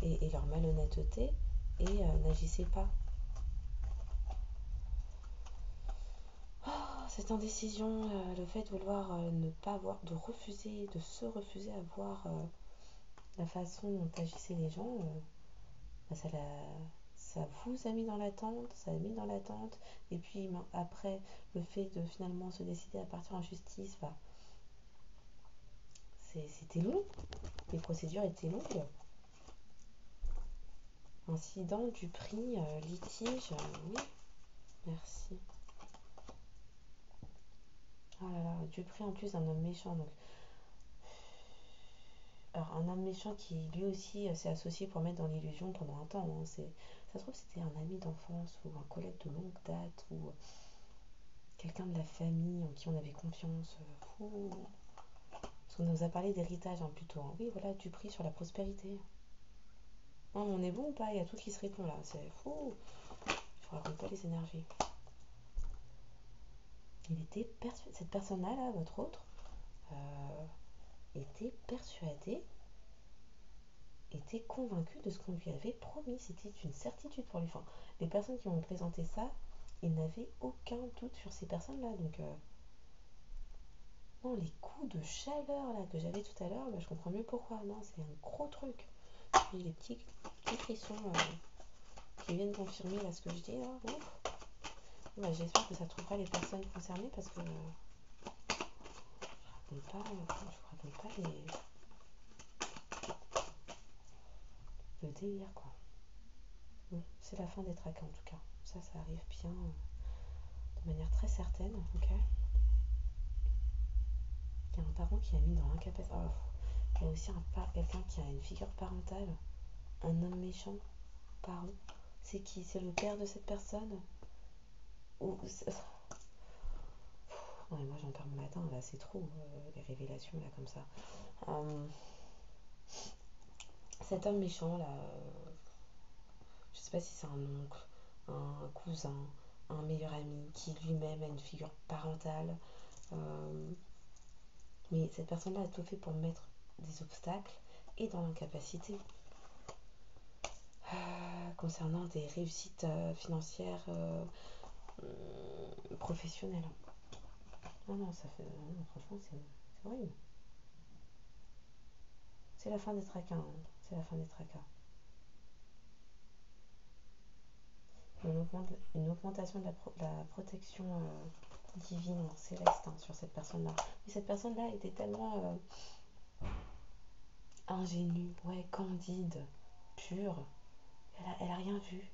et leur malhonnêteté et n'agissait pas. Cette indécision, le fait de vouloir ne pas voir, de se refuser à voir la façon dont agissaient les gens, bah, ça vous a mis dans l'attente, ça a mis dans l'attente, et puis après, le fait de finalement se décider à partir en justice, bah, c'était long, les procédures étaient longues. Incident du prix, litige, oui, merci. Oh là là, du prix en plus d'un homme méchant, donc. Alors, un homme méchant qui lui aussi s'est associé pour mettre dans l'illusion pendant un temps. Hein, ça se trouve, c'était un ami d'enfance ou un collègue de longue date ou quelqu'un de la famille en qui on avait confiance. Parce qu'on nous a parlé d'héritage hein, plutôt. Hein. Oui, voilà, du prix sur la prospérité. Non, on est bon ou pas? Il y a tout qui se répond là. C'est fou. Je raconte pas les énergies. Il était persuadé. Cette personne-là, là, votre autre, était persuadée, était convaincue de ce qu'on lui avait promis. C'était une certitude pour lui. Enfin, les personnes qui m'ont présenté ça, ils n'avaient aucun doute sur ces personnes-là. Donc, non, les coups de chaleur là que j'avais tout à l'heure, bah, je comprends mieux pourquoi. Non, c'est un gros truc. Puis les petits frissons qui viennent confirmer là ce que je dis là. Ouf. Bah, j'espère que ça trouvera les personnes concernées parce que je vous raconte pas le délire quoi. Bon, c'est la fin des tracas en tout cas. Ça arrive bien de manière très certaine. Ok. Il y a un parent qui a mis dans l'incapacité. Oh, il y a aussi quelqu'un qui a une figure parentale, un homme méchant, parent. C'est qui? C'est le père de cette personne? Ou non, mais moi j'en perds mon latin, là c'est trop, les révélations là comme ça. Cet homme méchant là, je sais pas si c'est un oncle, un cousin, un meilleur ami qui lui-même a une figure parentale. Mais cette personne-là a tout fait pour mettre des obstacles et dans l'incapacité. concernant des réussites financières professionnelles. Non, ça fait. Non, franchement, c'est horrible. C'est la fin des tracas. Hein. C'est la fin des tracas. Une augmentation de la protection divine, céleste, hein, sur cette personne-là. Mais cette personne-là était tellement ingénue, ouais, candide, pure. Elle a rien vu.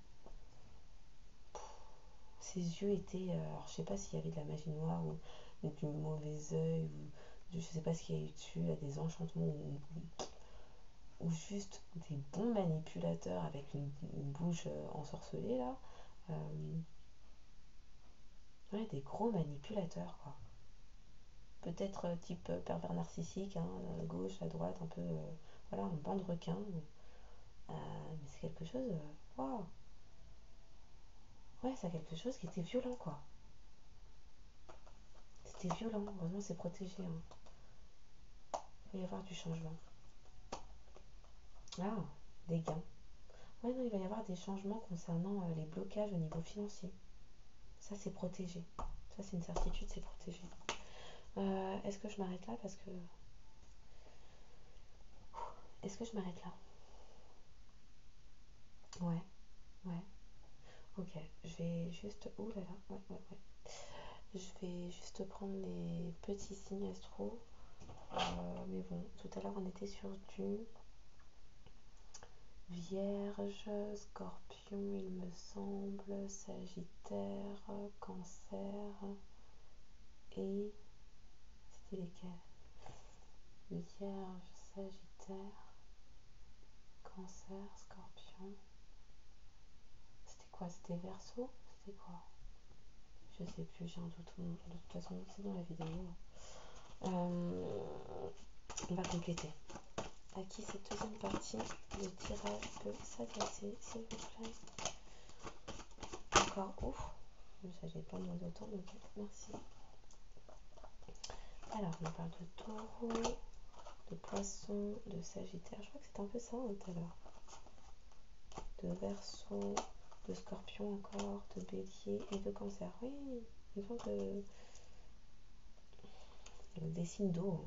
Ses yeux étaient. Alors, je sais pas s'il y avait de la magie noire ou du mauvais œil, ou je sais pas ce qu'il y a eu dessus, là, des enchantements ou juste des bons manipulateurs avec une bouche ensorcelée, là. Ouais, des gros manipulateurs, quoi. Peut-être type pervers narcissique, hein, gauche, à droite, un peu. Voilà, un banc de requins. Mais c'est quelque chose. Waouh! Ouais, c'est quelque chose qui était violent, quoi. C'était violent. Heureusement, c'est protégé. Hein. Il va y avoir du changement. Ah, des gains. Ouais, non, il va y avoir des changements concernant les blocages au niveau financier. Ça, c'est protégé. Ça, c'est une certitude, c'est protégé. Est-ce que je m'arrête là parce que. Est-ce que je m'arrête là? Ouais, ouais. Ok, je vais juste. Ouh là là, ouais. Je vais juste prendre les petits signes astro. Mais bon, tout à l'heure, on était sur du Vierge, Scorpion, il me semble, Sagittaire, Cancer et. C'était lesquels? Vierge, Sagittaire, Cancer, Scorpion. C'était quoi? C'était Verseau? C'était quoi? Je sais plus, j'ai un doute. De toute façon, c'est dans la vidéo. On va compléter. À qui cette deuxième partie de tirage peut s'adresser, s'il vous plaît? Encore ouf. Ça, j'ai pas demandé autant, donc merci. Alors, on parle de taureau, de poisson, de sagittaire. Je crois que c'était un peu ça hein, tout à l'heure. De verseau, de scorpion encore, de bélier et de cancer. Oui, il faut que. Des signes d'eau.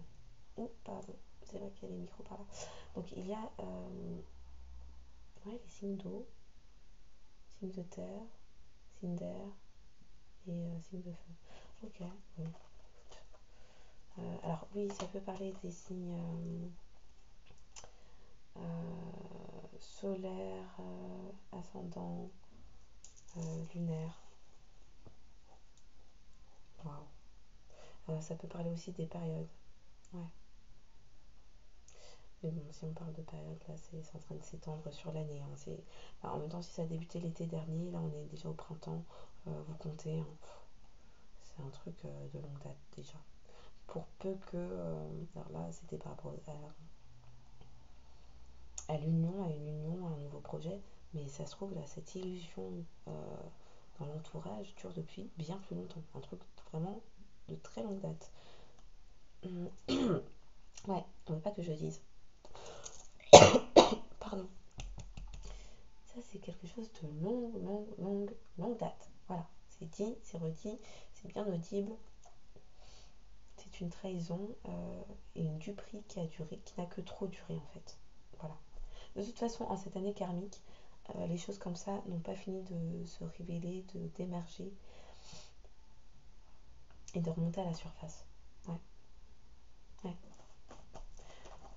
Oh, pardon, c'est vrai qu'il y a les micros par là. Donc, il y a les signes d'eau, signes de terre, signes d'air et signes de feu. Ok, oui. Alors, oui, ça peut parler des signes solaires, ascendant, lunaire. Waouh. Ça peut parler aussi des périodes. Ouais. Mais bon, si on parle de période, là, c'est en train de s'étendre sur l'année. Hein. En même temps, si ça a débuté l'été dernier, là, on est déjà au printemps. Vous comptez, hein. C'est un truc de longue date déjà. Pour peu que. Alors là, c'était par rapport à l'union, à une union, à un nouveau projet. Mais ça se trouve, là, cette illusion dans l'entourage dure depuis bien plus longtemps. Un truc vraiment de très longue date. Ouais, on ne veut pas que je dise. Pardon. Ça, c'est quelque chose de longue date. Voilà. C'est dit, c'est redit, c'est bien audible. C'est une trahison et une duperie qui a duré, qui n'a que trop duré en fait. Voilà. De toute façon, en cette année karmique, les choses comme ça n'ont pas fini de se révéler, d'émerger et de remonter à la surface. Ouais. Ouais.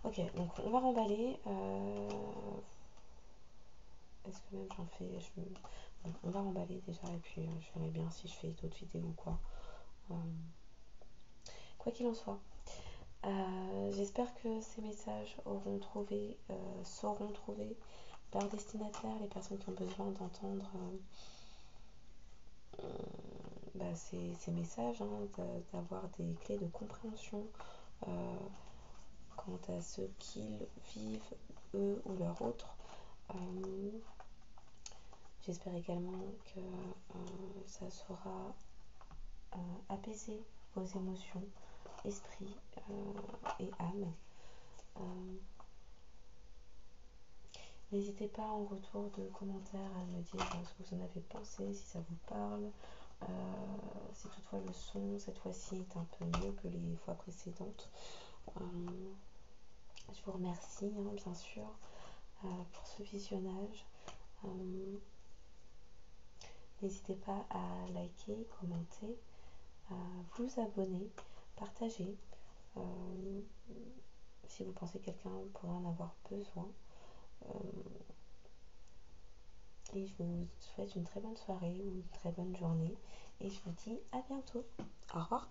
Ok, donc on va remballer. Est-ce que même j'en fais Bon, on va remballer déjà et puis je verrai bien si je fais d'autres vidéos ou quoi. Quoi qu'il en soit, j'espère que ces messages sauront trouver leur destinataire, les personnes qui ont besoin d'entendre ces messages, hein, d'avoir des clés de compréhension quant à ce qu'ils vivent, eux ou leurs autres. J'espère également que ça saura apaiser vos émotions, esprit et âme. N'hésitez pas en retour de commentaires à me dire ce que vous en avez pensé, si ça vous parle. Si toutefois le son cette fois-ci est un peu mieux que les fois précédentes. Je vous remercie bien sûr pour ce visionnage. N'hésitez pas à liker, commenter, à vous abonner, partager si vous pensez que quelqu'un pourrait en avoir besoin. Et je vous souhaite une très bonne soirée ou une très bonne journée et je vous dis à bientôt. Au revoir.